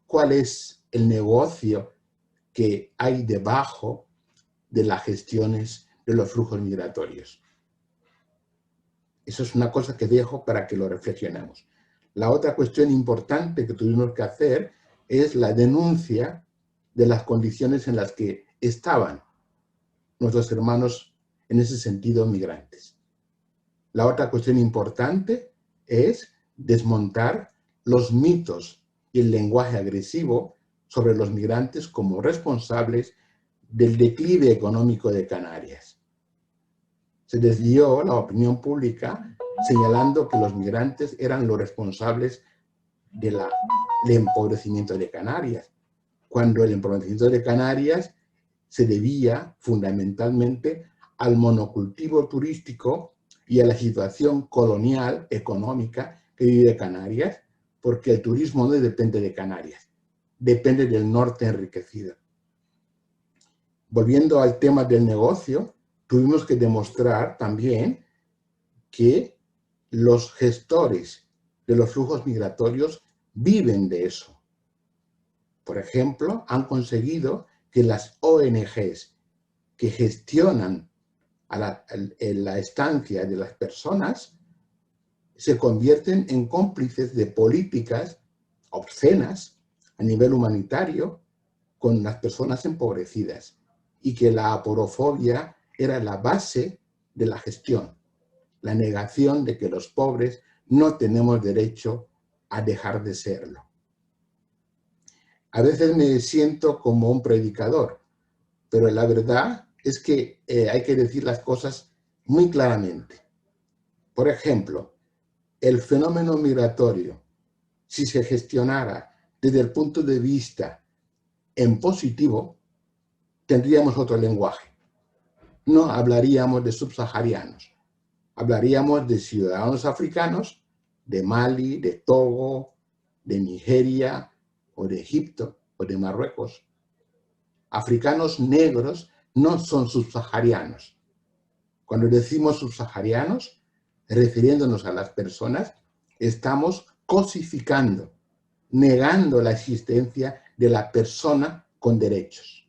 cuál es el negocio que hay debajo de las gestiones de los flujos migratorios. Eso es una cosa que dejo para que lo reflexionemos. La otra cuestión importante que tuvimos que hacer es la denuncia de las condiciones en las que estaban nuestros hermanos en ese sentido migrantes. La otra cuestión importante es desmontar los mitos y el lenguaje agresivo sobre los migrantes como responsables del declive económico de Canarias. Se desvió la opinión pública señalando que los migrantes eran los responsables del empobrecimiento de Canarias, cuando el empobrecimiento de Canarias se debía fundamentalmente al monocultivo turístico y a la situación colonial económica que vive Canarias, porque el turismo no depende de Canarias, depende del norte enriquecido. Volviendo al tema del negocio, tuvimos que demostrar también que los gestores de los flujos migratorios viven de eso. Por ejemplo, han conseguido que las ONGs que gestionan la estancia de las personas se convierten en cómplices de políticas obscenas a nivel humanitario con las personas empobrecidas, y que la aporofobia era la base de la gestión, la negación de que los pobres no tenemos derecho a dejar de serlo. A veces me siento como un predicador, pero la verdad es que hay que decir las cosas muy claramente. Por ejemplo, el fenómeno migratorio, si se gestionara desde el punto de vista en positivo, tendríamos otro lenguaje. No hablaríamos de subsaharianos, hablaríamos de ciudadanos africanos, de Mali, de Togo, de Nigeria, o de Egipto, o de Marruecos. Africanos negros no son subsaharianos. Cuando decimos subsaharianos, refiriéndonos a las personas, estamos cosificando, negando la existencia de la persona con derechos,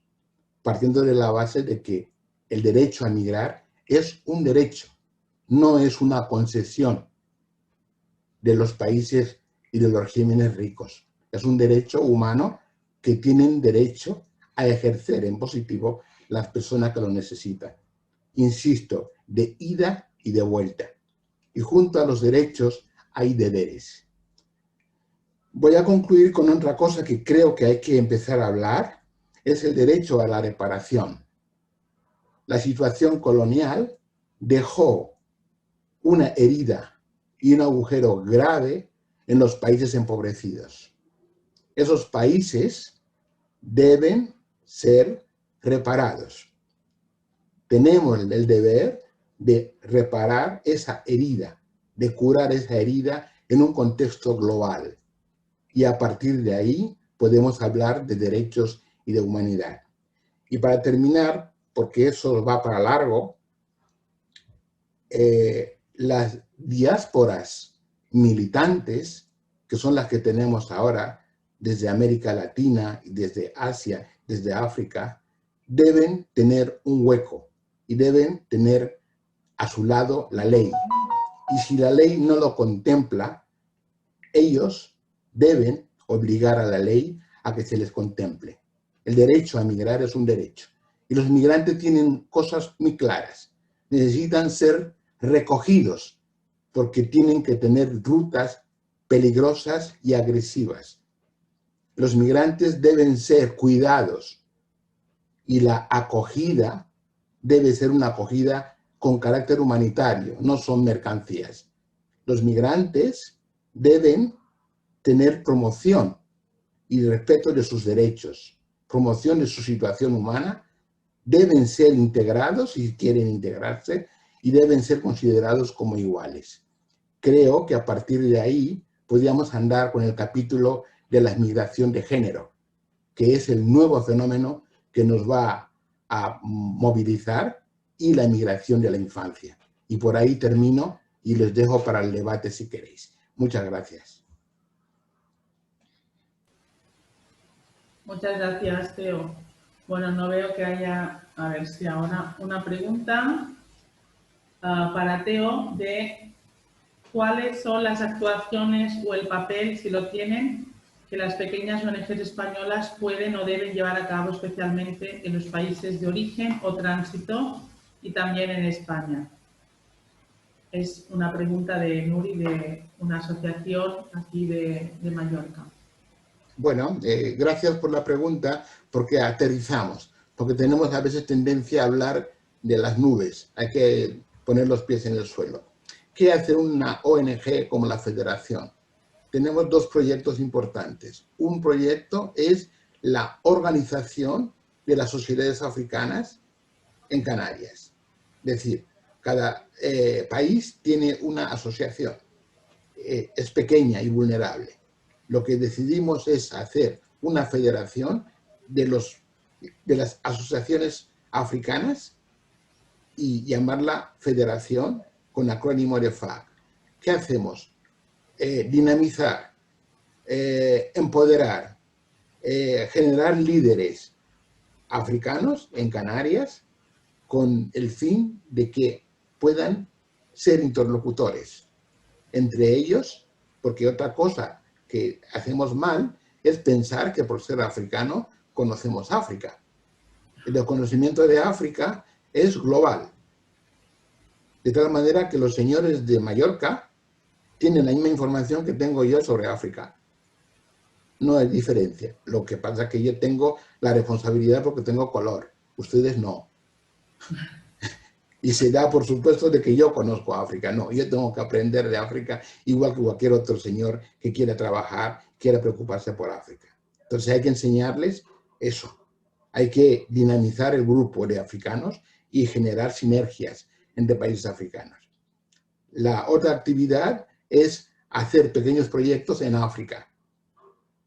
partiendo de la base de que el derecho a migrar es un derecho, no es una concesión de los países y de los regímenes ricos. Es un derecho humano que tienen derecho a ejercer en positivo las personas que lo necesitan. Insisto, de ida y de vuelta. Y junto a los derechos hay deberes. Voy a concluir con otra cosa que creo que hay que empezar a hablar, es el derecho a la reparación. La situación colonial dejó una herida y un agujero grave en los países empobrecidos. Esos países deben ser reparados. Tenemos el deber de reparar esa herida, de curar esa herida en un contexto global. Y a partir de ahí podemos hablar de derechos y de humanidad. Y para terminar, porque eso va para largo, las diásporas militantes, que son las que tenemos ahora desde América Latina, desde Asia, desde África, deben tener un hueco y deben tener a su lado la ley. Y si la ley no lo contempla, ellos deben obligar a la ley a que se les contemple. El derecho a migrar es un derecho. Y los migrantes tienen cosas muy claras. Necesitan ser recogidos porque tienen que tener rutas peligrosas y agresivas. Los migrantes deben ser cuidados y la acogida debe ser una acogida con carácter humanitario, no son mercancías. Los migrantes deben tener promoción y respeto de sus derechos, promoción de su situación humana, deben ser integrados si quieren integrarse y deben ser considerados como iguales. Creo que a partir de ahí podríamos andar con el capítulo de la migración de género, que es el nuevo fenómeno que nos va a movilizar, y la migración de la infancia. Y por ahí termino y les dejo para el debate si queréis. Muchas gracias. Muchas gracias, Teo. Bueno, no veo que haya, a ver si ahora, una pregunta para Teo de cuáles son las actuaciones o el papel, si lo tienen, que las pequeñas ONGs españolas pueden o deben llevar a cabo, especialmente en los países de origen o tránsito y también en España. Es una pregunta de Nuri, de una asociación aquí de Mallorca. Bueno, gracias por la pregunta, porque aterrizamos, porque tenemos a veces tendencia a hablar de las nubes, hay que poner los pies en el suelo. ¿Qué hace una ONG como la Federación? Tenemos dos proyectos importantes. Un proyecto es la organización de las sociedades africanas en Canarias. Es decir, cada país tiene una asociación, es pequeña y vulnerable. Lo que decidimos es hacer una federación de las asociaciones africanas y llamarla federación con acrónimo de FLAG. ¿Qué hacemos? Dinamizar, empoderar, generar líderes africanos en Canarias con el fin de que puedan ser interlocutores entre ellos, porque otra cosa que hacemos mal es pensar que por ser africano conocemos África. El conocimiento de África es global. De tal manera que los señores de Mallorca tienen la misma información que tengo yo sobre África. No hay diferencia. Lo que pasa es que yo tengo la responsabilidad porque tengo color. Ustedes no. Y se da por supuesto de que yo conozco África. No, yo tengo que aprender de África igual que cualquier otro señor que quiera trabajar, quiera preocuparse por África. Entonces hay que enseñarles eso. Hay que dinamizar el grupo de africanos y generar sinergias entre países africanos. La otra actividad es hacer pequeños proyectos en África.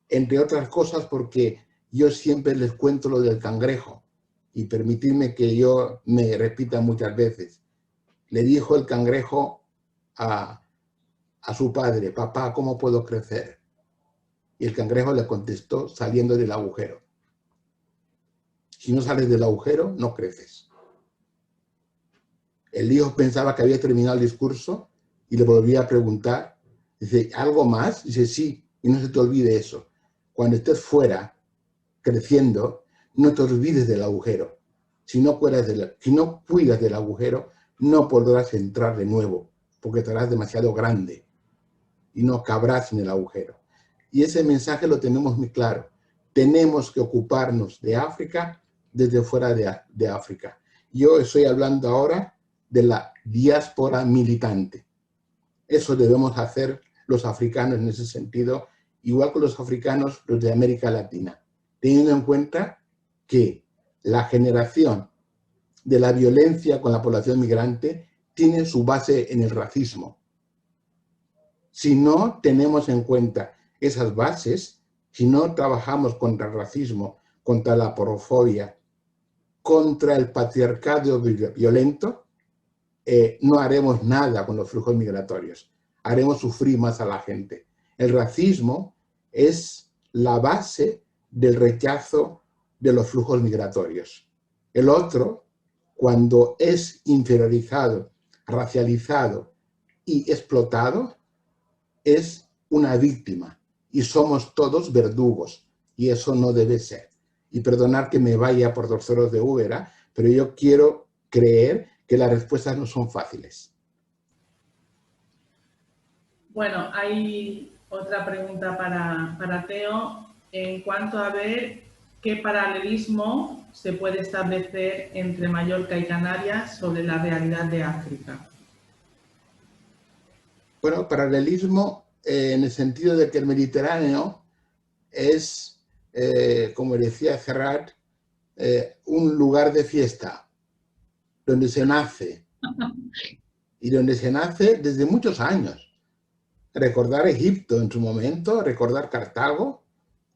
Entre otras cosas porque yo siempre les cuento lo del cangrejo. Y permitirme que yo me repita muchas veces. Le dijo el cangrejo a su padre: papá, ¿cómo puedo crecer? Y el cangrejo le contestó: saliendo del agujero. Si no sales del agujero, no creces. El hijo pensaba que había terminado el discurso y le volvía a preguntar. Dice: ¿algo más? Dice: sí, y no se te olvide eso. Cuando estés fuera, creciendo, no te olvides del agujero. Si no cuidas del agujero, no podrás entrar de nuevo, porque estarás demasiado grande y no cabrás en el agujero. Y ese mensaje lo tenemos muy claro. Tenemos que ocuparnos de África desde fuera de África. Yo estoy hablando ahora de la diáspora militante. Eso debemos hacer los africanos en ese sentido, igual que los africanos, los de América Latina, teniendo en cuenta que la generación de la violencia con la población migrante tiene su base en el racismo. Si no tenemos en cuenta esas bases, si no trabajamos contra el racismo, contra la porofobia, contra el patriarcado violento, no haremos nada con los flujos migratorios. Haremos sufrir más a la gente. El racismo es la base del rechazo de los flujos migratorios. El otro, cuando es inferiorizado, racializado y explotado, es una víctima y somos todos verdugos y eso no debe ser. Y perdonar que me vaya por terceros de Úbeda, pero yo quiero creer que las respuestas no son fáciles. Bueno, hay otra pregunta para Teo en cuanto a ver qué paralelismo se puede establecer entre Mallorca y Canarias sobre la realidad de África. Bueno, paralelismo en el sentido de que el Mediterráneo es, como decía Serrat, un lugar de fiesta, donde se nace, y donde se nace desde muchos años. Recordar Egipto en su momento, recordar Cartago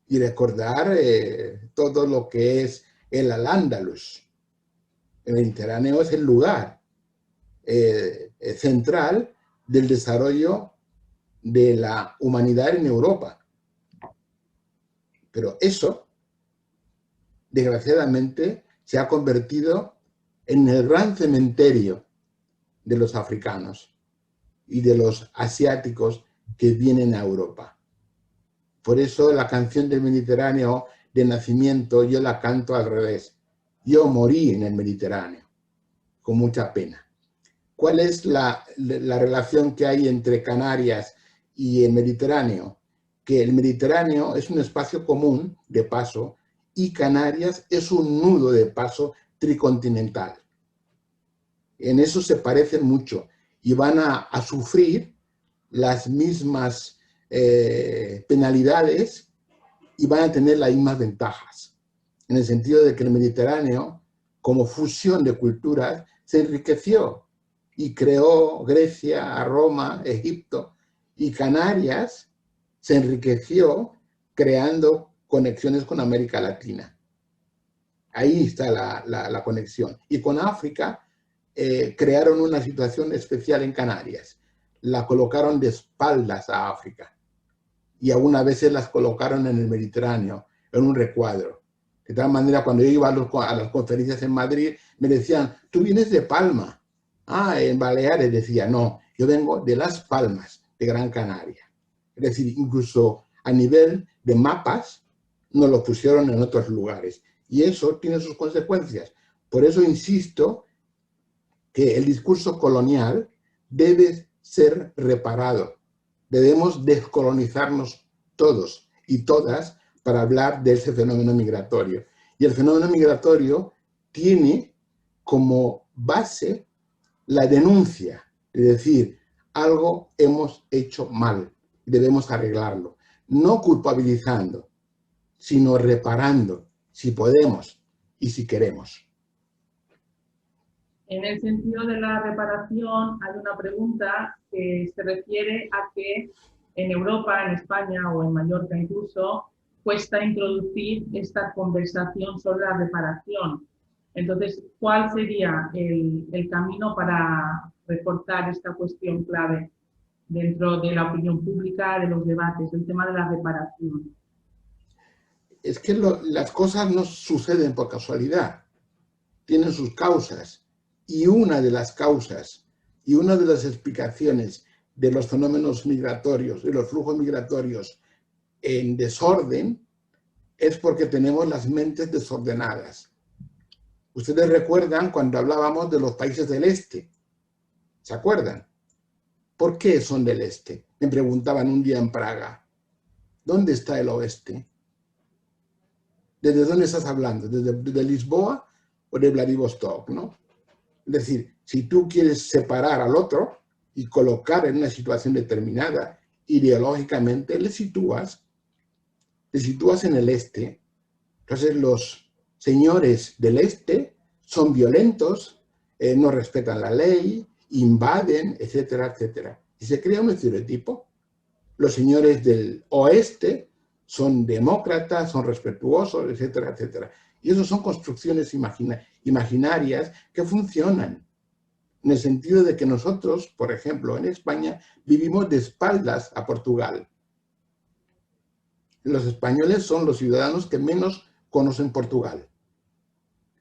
y recordar todo lo que es el Al-Ándalus. El Mediterráneo es el lugar central del desarrollo de la humanidad en Europa. Pero eso, desgraciadamente, se ha convertido en el gran cementerio de los africanos y de los asiáticos que vienen a Europa. Por eso la canción del Mediterráneo de nacimiento yo la canto al revés. Yo morí en el Mediterráneo, con mucha pena. ¿Cuál es la relación que hay entre Canarias y el Mediterráneo? Que el Mediterráneo es un espacio común de paso y Canarias es un nudo de paso tricontinental. En eso se parecen mucho y van a sufrir las mismas penalidades y van a tener las mismas ventajas. En el sentido de que el Mediterráneo, como fusión de culturas, se enriqueció y creó Grecia, Roma, Egipto, y Canarias se enriqueció creando conexiones con América Latina. Ahí está la conexión. Y con África crearon una situación especial en Canarias. La colocaron de espaldas a África. Y algunas veces las colocaron en el Mediterráneo, en un recuadro. De tal manera, cuando yo iba a las conferencias en Madrid, me decían, tú vienes de Palma. Ah, en Baleares decía, no, yo vengo de Las Palmas, de Gran Canaria. Es decir, incluso a nivel de mapas, nos lo pusieron en otros lugares. Y eso tiene sus consecuencias. Por eso insisto que el discurso colonial debe ser reparado. Debemos descolonizarnos todos y todas para hablar de ese fenómeno migratorio. Y el fenómeno migratorio tiene como base la denuncia, es decir, algo hemos hecho mal, debemos arreglarlo. No culpabilizando, sino reparando, si podemos y si queremos. En el sentido de la reparación, hay una pregunta que se refiere a que en Europa, en España o en Mallorca incluso, cuesta introducir esta conversación sobre la reparación. Entonces, ¿cuál sería el camino para reforzar esta cuestión clave dentro de la opinión pública, de los debates, el tema de la reparación? Es que las cosas no suceden por casualidad, tienen sus causas. Y una de las causas y una de las explicaciones de los fenómenos migratorios, de los flujos migratorios en desorden, es porque tenemos las mentes desordenadas. Ustedes recuerdan cuando hablábamos de los países del este. ¿Se acuerdan? ¿Por qué son del este? Me preguntaban un día en Praga. ¿Dónde está el oeste? ¿Desde dónde estás hablando? ¿Desde Lisboa o de Vladivostok, no? Es decir, si tú quieres separar al otro y colocar en una situación determinada, ideológicamente le sitúas en el este. Entonces los señores del este son violentos, no respetan la ley, invaden, etcétera, etcétera. Y se crea un estereotipo. Los señores del oeste son demócratas, son respetuosos, etcétera, etcétera. Y eso son construcciones imaginarias que funcionan, en el sentido de que nosotros, por ejemplo, en España, vivimos de espaldas a Portugal. Los españoles son los ciudadanos que menos conocen Portugal,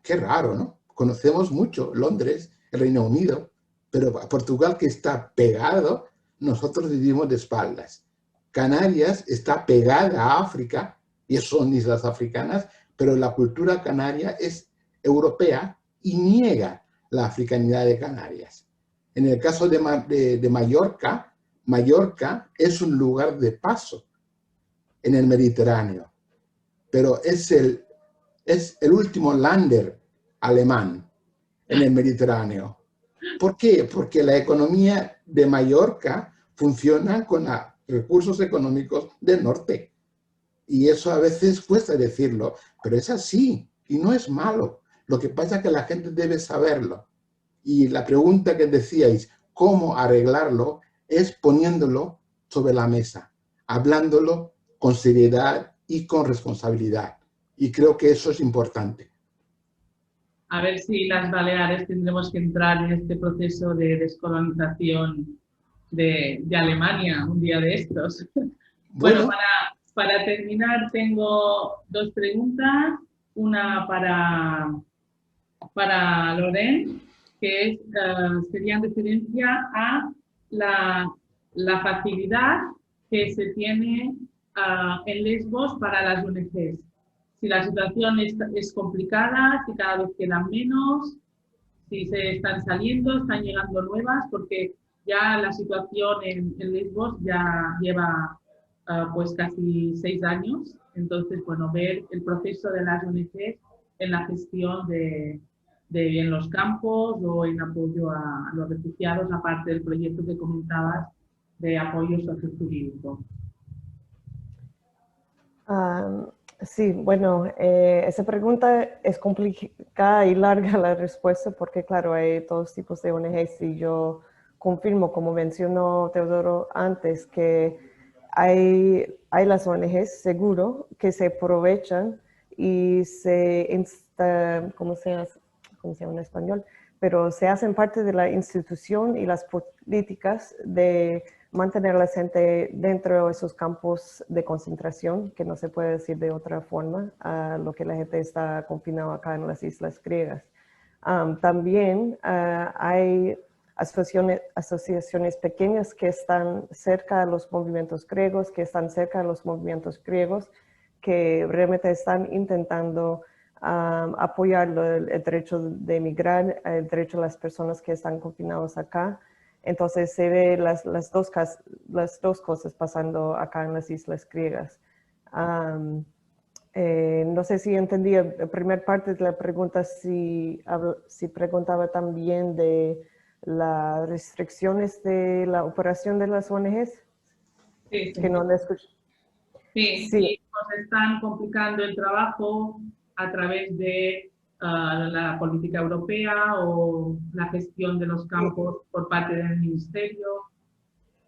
qué raro, ¿no? Conocemos mucho Londres, el Reino Unido, pero Portugal, que está pegado, nosotros vivimos de espaldas. Canarias está pegada a África, y son islas africanas, pero la cultura canaria es europea y niega la africanidad de Canarias. En el caso de Mallorca, Mallorca es un lugar de paso en el Mediterráneo, pero es el último lander alemán en el Mediterráneo. ¿Por qué? Porque la economía de Mallorca funciona con recursos económicos del norte. Y eso a veces cuesta decirlo, pero es así y no es malo. Lo que pasa es que la gente debe saberlo. Y la pregunta que decíais, ¿cómo arreglarlo? Es poniéndolo sobre la mesa, hablándolo con seriedad y con responsabilidad. Y creo que eso es importante. A ver si las Baleares tendremos que entrar en este proceso de descolonización de Alemania un día de estos. Bueno, para terminar tengo dos preguntas. Una para Loren, que sería en referencia a la facilidad que se tiene en Lesbos para las ONGs. Si la situación es complicada, si cada vez quedan menos, si se están saliendo, están llegando nuevas, porque ya la situación en Lesbos ya lleva pues casi 6 años. Entonces, bueno, ver el proceso de las ONGs en la gestión en los campos o en apoyo a los refugiados, aparte del proyecto que comentabas de apoyo sociojurídico. Sí, bueno, esa pregunta es complicada y larga la respuesta porque, claro, hay todos tipos de ONGs y yo confirmo, como mencionó Teodoro antes, que hay las ONGs, seguro, que se aprovechan y ¿cómo se llama en español? Pero se hacen parte de la institución y las políticas de mantener a la gente dentro de esos campos de concentración, que no se puede decir de otra forma, a lo que la gente está confinada acá en las islas griegas. También hay asociaciones pequeñas que están cerca de los movimientos griegos, que realmente están intentando apoyar el derecho de emigrar, el derecho de las personas que están confinados acá. Entonces se ve las dos cosas pasando acá en las islas griegas. No sé si entendí la primera parte de la pregunta, si preguntaba también de las restricciones de la operación de las ONGs. Sí, que no le escuché. Sí, Sí. y nos están complicando el trabajo a través de la política europea o la gestión de los campos por parte del ministerio.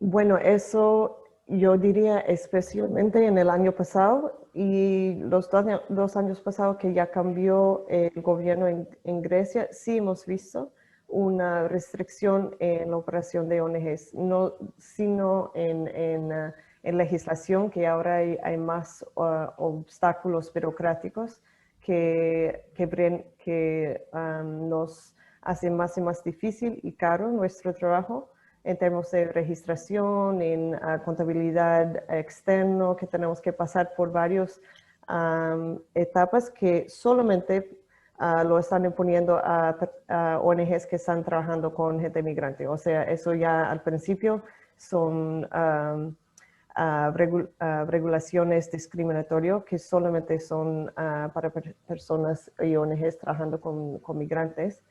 Bueno, eso yo diría especialmente en el año pasado y los 2 años pasados que ya cambió el gobierno en Grecia, sí hemos visto una restricción en la operación de ONGs, no, sino en legislación, que ahora hay más obstáculos burocráticos que nos hacen más y más difícil y caro nuestro trabajo en términos de registración, en contabilidad externa, que tenemos que pasar por varias etapas que solamente lo están imponiendo a ONGs que están trabajando con gente migrante. O sea, eso ya al principio son regulaciones discriminatorias que solamente son para personas y ONGs trabajando con migrantes.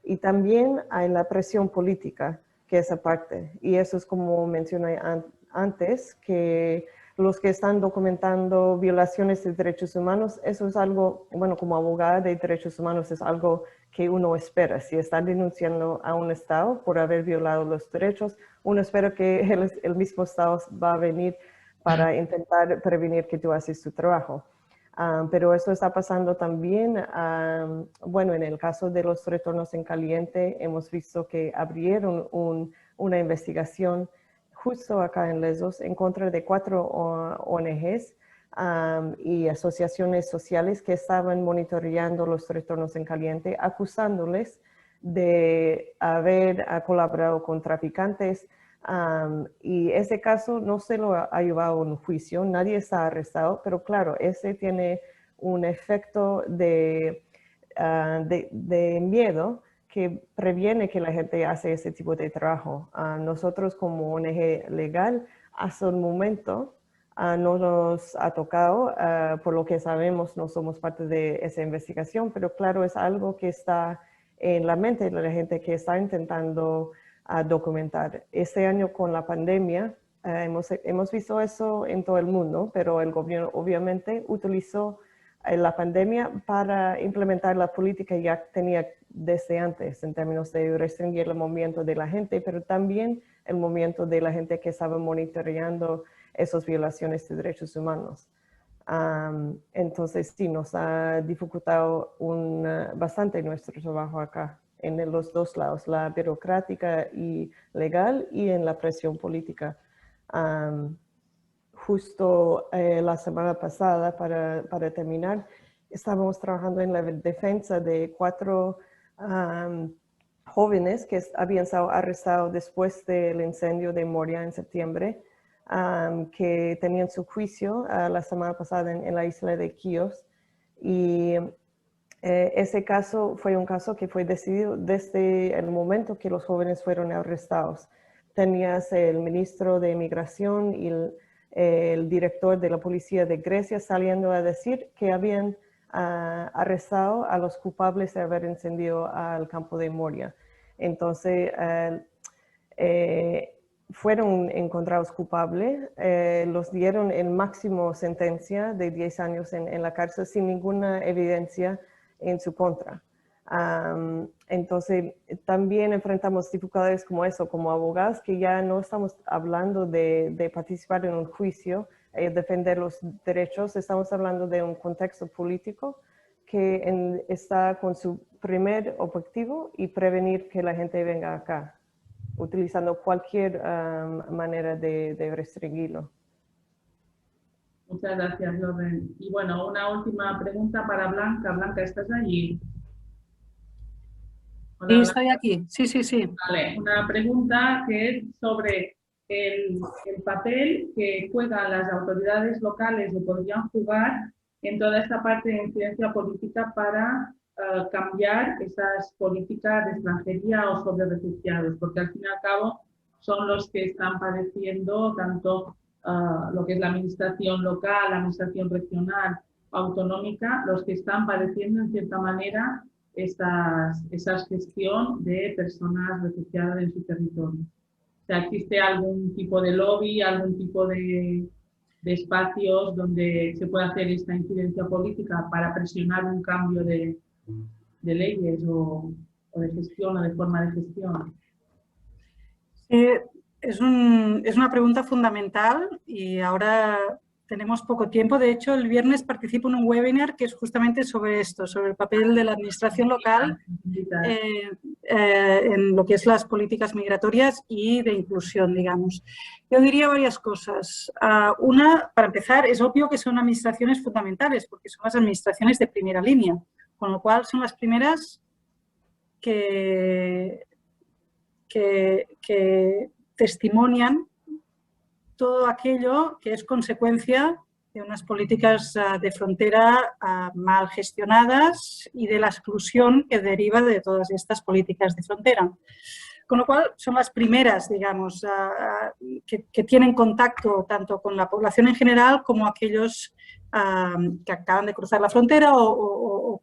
Y también hay la presión política, que es aparte. Y eso es como mencioné antes, que los que están documentando violaciones de derechos humanos, eso es algo, bueno, como abogada de derechos humanos, es algo que uno espera. Si están denunciando a un Estado por haber violado los derechos, uno espera que el mismo Estado va a venir para intentar prevenir que tú haces tu trabajo. Pero eso está pasando también, bueno, en el caso de los retornos en caliente, hemos visto que abrieron una investigación justo acá en Lesbos en contra de 4 ONGs y asociaciones sociales que estaban monitoreando los trastornos en caliente, acusándoles de haber colaborado con traficantes. Y ese caso no se lo ha llevado a un juicio, nadie está arrestado, pero claro, ese tiene un efecto de miedo que previene que la gente hace ese tipo de trabajo. Nosotros como ONG legal, hasta el momento no nos ha tocado, por lo que sabemos no somos parte de esa investigación, pero claro, es algo que está en la mente de la gente que está intentando documentar. Este año con la pandemia hemos visto eso en todo el mundo, pero el gobierno obviamente utilizó la pandemia para implementar la política que ya tenía desde antes en términos de restringir el movimiento de la gente, pero también el movimiento de la gente que estaba monitoreando esas violaciones de derechos humanos. Entonces sí, nos ha dificultado bastante nuestro trabajo acá, en los dos lados, la burocrática y legal y en la presión política. Justo la semana pasada, para terminar, estábamos trabajando en la defensa de 4 jóvenes que habían sido arrestados después del incendio de Moria en septiembre, que tenían su juicio la semana pasada en la isla de Quíos. Y ese caso fue un caso que fue decidido desde el momento que los jóvenes fueron arrestados. Tenías el ministro de Migración y el director de la policía de Grecia saliendo a decir que habían arrestado a los culpables de haber encendido al campo de Moria. Entonces, fueron encontrados culpables, los dieron el máximo sentencia de 10 años en la cárcel sin ninguna evidencia en su contra. Entonces, también enfrentamos dificultades como eso, como abogados, que ya no estamos hablando de participar en un juicio, defender los derechos, estamos hablando de un contexto político que está con su primer objetivo y prevenir que la gente venga acá, utilizando cualquier manera de restringirlo. Muchas gracias, Loren. Y bueno, una última pregunta para Blanca. Blanca, ¿estás allí? Hola, Sí, estoy aquí. Sí. Vale, una pregunta que es sobre el papel que juegan las autoridades locales o podrían jugar en toda esta parte de incidencia política para cambiar esas políticas de extranjería o sobre refugiados, porque al fin y al cabo son los que están padeciendo tanto lo que es la administración local, la administración regional, autonómica, los que están padeciendo en cierta manera esa gestión de personas refugiadas en su territorio. O sea, ¿existe algún tipo de lobby, algún tipo de espacios donde se pueda hacer esta incidencia política para presionar un cambio de leyes o de gestión o de forma de gestión? Es una pregunta fundamental y ahora tenemos poco tiempo. De hecho, el viernes participo en un webinar que es justamente sobre esto, sobre el papel de la administración local en lo que es las políticas migratorias y de inclusión, digamos. Yo diría varias cosas. Una, para empezar, es obvio que son administraciones fundamentales porque son las administraciones de primera línea, con lo cual son las primeras que testimonian todo aquello que es consecuencia de unas políticas de frontera mal gestionadas y de la exclusión que deriva de todas estas políticas de frontera. Con lo cual son las primeras, digamos, que tienen contacto tanto con la población en general como aquellos que acaban de cruzar la frontera o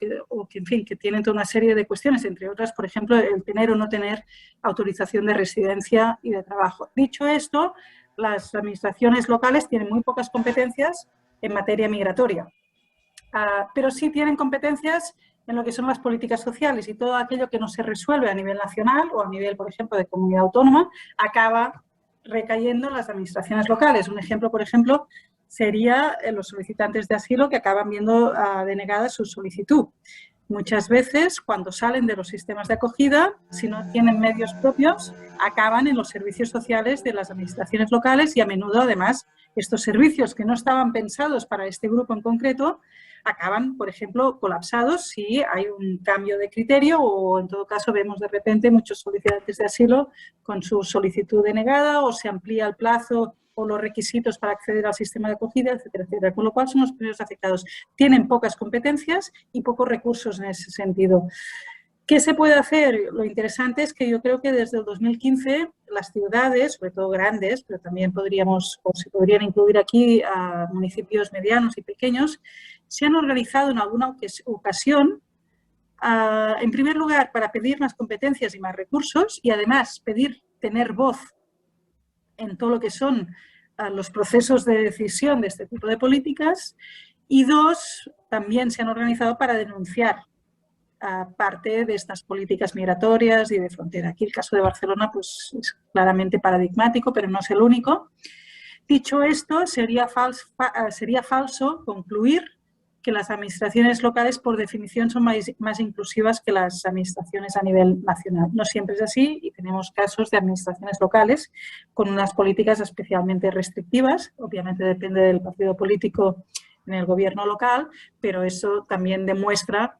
que, en fin, que tienen toda una serie de cuestiones, entre otras, por ejemplo, el tener o no tener autorización de residencia y de trabajo. Dicho esto, las administraciones locales tienen muy pocas competencias en materia migratoria, pero sí tienen competencias en lo que son las políticas sociales y todo aquello que no se resuelve a nivel nacional o a nivel, por ejemplo, de comunidad autónoma, acaba recayendo en las administraciones locales. Un ejemplo, por ejemplo, sería los solicitantes de asilo que acaban viendo denegada su solicitud. Muchas veces, cuando salen de los sistemas de acogida, si no tienen medios propios, acaban en los servicios sociales de las administraciones locales y a menudo, además, estos servicios que no estaban pensados para este grupo en concreto acaban, por ejemplo, colapsados si hay un cambio de criterio o, en todo caso, vemos de repente muchos solicitantes de asilo con su solicitud denegada o se amplía el plazo o los requisitos para acceder al sistema de acogida, etcétera, etcétera. Con lo cual son los primeros afectados. Tienen pocas competencias y pocos recursos en ese sentido. ¿Qué se puede hacer? Lo interesante es que yo creo que desde el 2015 las ciudades, sobre todo grandes, pero también podríamos o se podrían incluir aquí a municipios medianos y pequeños, se han organizado en alguna ocasión, en primer lugar, para pedir más competencias y más recursos y además tener voz en todo lo que son los procesos de decisión de este tipo de políticas y dos, también se han organizado para denunciar parte de estas políticas migratorias y de frontera. Aquí el caso de Barcelona pues, es claramente paradigmático, pero no es el único. Dicho esto, sería falso concluir que las administraciones locales, por definición, son más inclusivas que las administraciones a nivel nacional. No siempre es así y tenemos casos de administraciones locales con unas políticas especialmente restrictivas. Obviamente depende del partido político en el gobierno local, pero eso también demuestra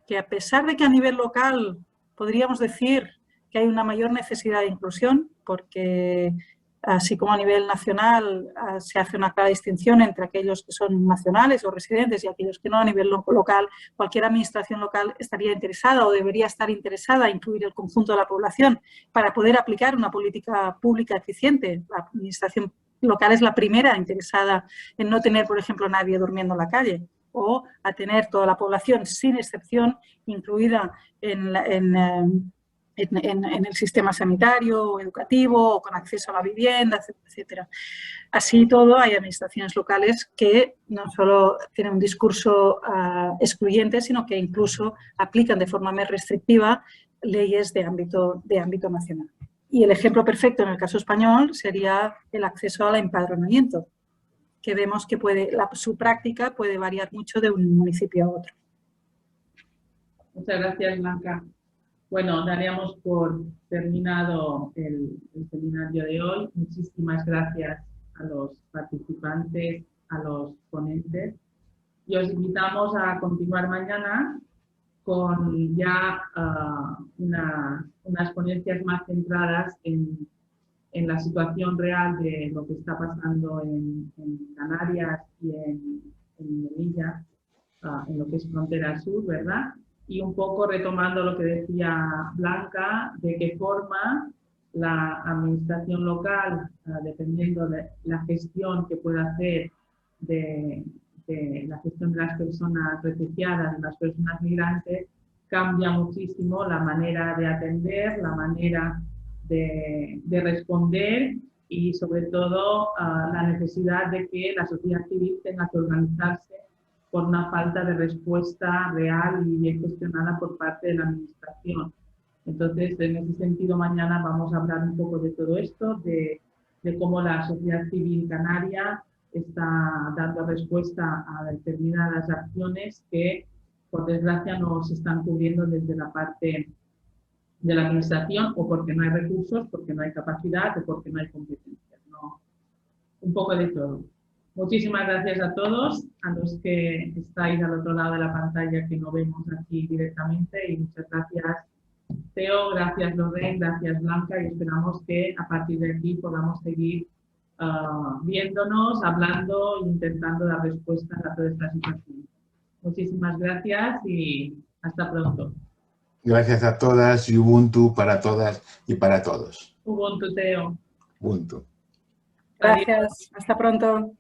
que a pesar de que a nivel local podríamos decir que hay una mayor necesidad de inclusión, porque así como a nivel nacional se hace una clara distinción entre aquellos que son nacionales o residentes y aquellos que no, a nivel local, cualquier administración local estaría interesada o debería estar interesada en incluir el conjunto de la población para poder aplicar una política pública eficiente. La administración local es la primera interesada en no tener, por ejemplo, nadie durmiendo en la calle, o a tener toda la población, sin excepción, incluida en el sistema sanitario o educativo o con acceso a la vivienda, etcétera, etcétera. Así todo, hay administraciones locales que no solo tienen un discurso excluyente, sino que incluso aplican de forma más restrictiva leyes de ámbito nacional. Y el ejemplo perfecto en el caso español sería el acceso al empadronamiento, que vemos que su práctica puede variar mucho de un municipio a otro. Muchas gracias, Blanca. Bueno, daríamos por terminado el seminario de hoy. Muchísimas gracias a los participantes, a los ponentes. Y os invitamos a continuar mañana con ya unas ponencias más centradas en la situación real de lo que está pasando en Canarias y en Melilla, en lo que es frontera sur, ¿verdad? Y un poco retomando lo que decía Blanca, de qué forma la administración local, dependiendo de la gestión que pueda hacer de la gestión de las personas refugiadas, de las personas migrantes, cambia muchísimo la manera de atender, la manera de responder y sobre todo la necesidad de que la sociedad civil tenga que organizarse por una falta de respuesta real y bien gestionada por parte de la administración. Entonces, en ese sentido, mañana vamos a hablar un poco de todo esto, de cómo la sociedad civil canaria está dando respuesta a determinadas acciones que, por desgracia, no se están cubriendo desde la parte de la administración, o porque no hay recursos, porque no hay capacidad o porque no hay competencias, ¿no? Un poco de todo. Muchísimas gracias a todos, a los que estáis al otro lado de la pantalla que no vemos aquí directamente, y muchas gracias Teo, gracias Lorraine, gracias Blanca, y esperamos que a partir de aquí podamos seguir viéndonos, hablando e intentando dar respuestas a toda esta situación. Muchísimas gracias y hasta pronto. Gracias a todas y Ubuntu para todas y para todos. Ubuntu, Teo. Ubuntu. Gracias, hasta pronto.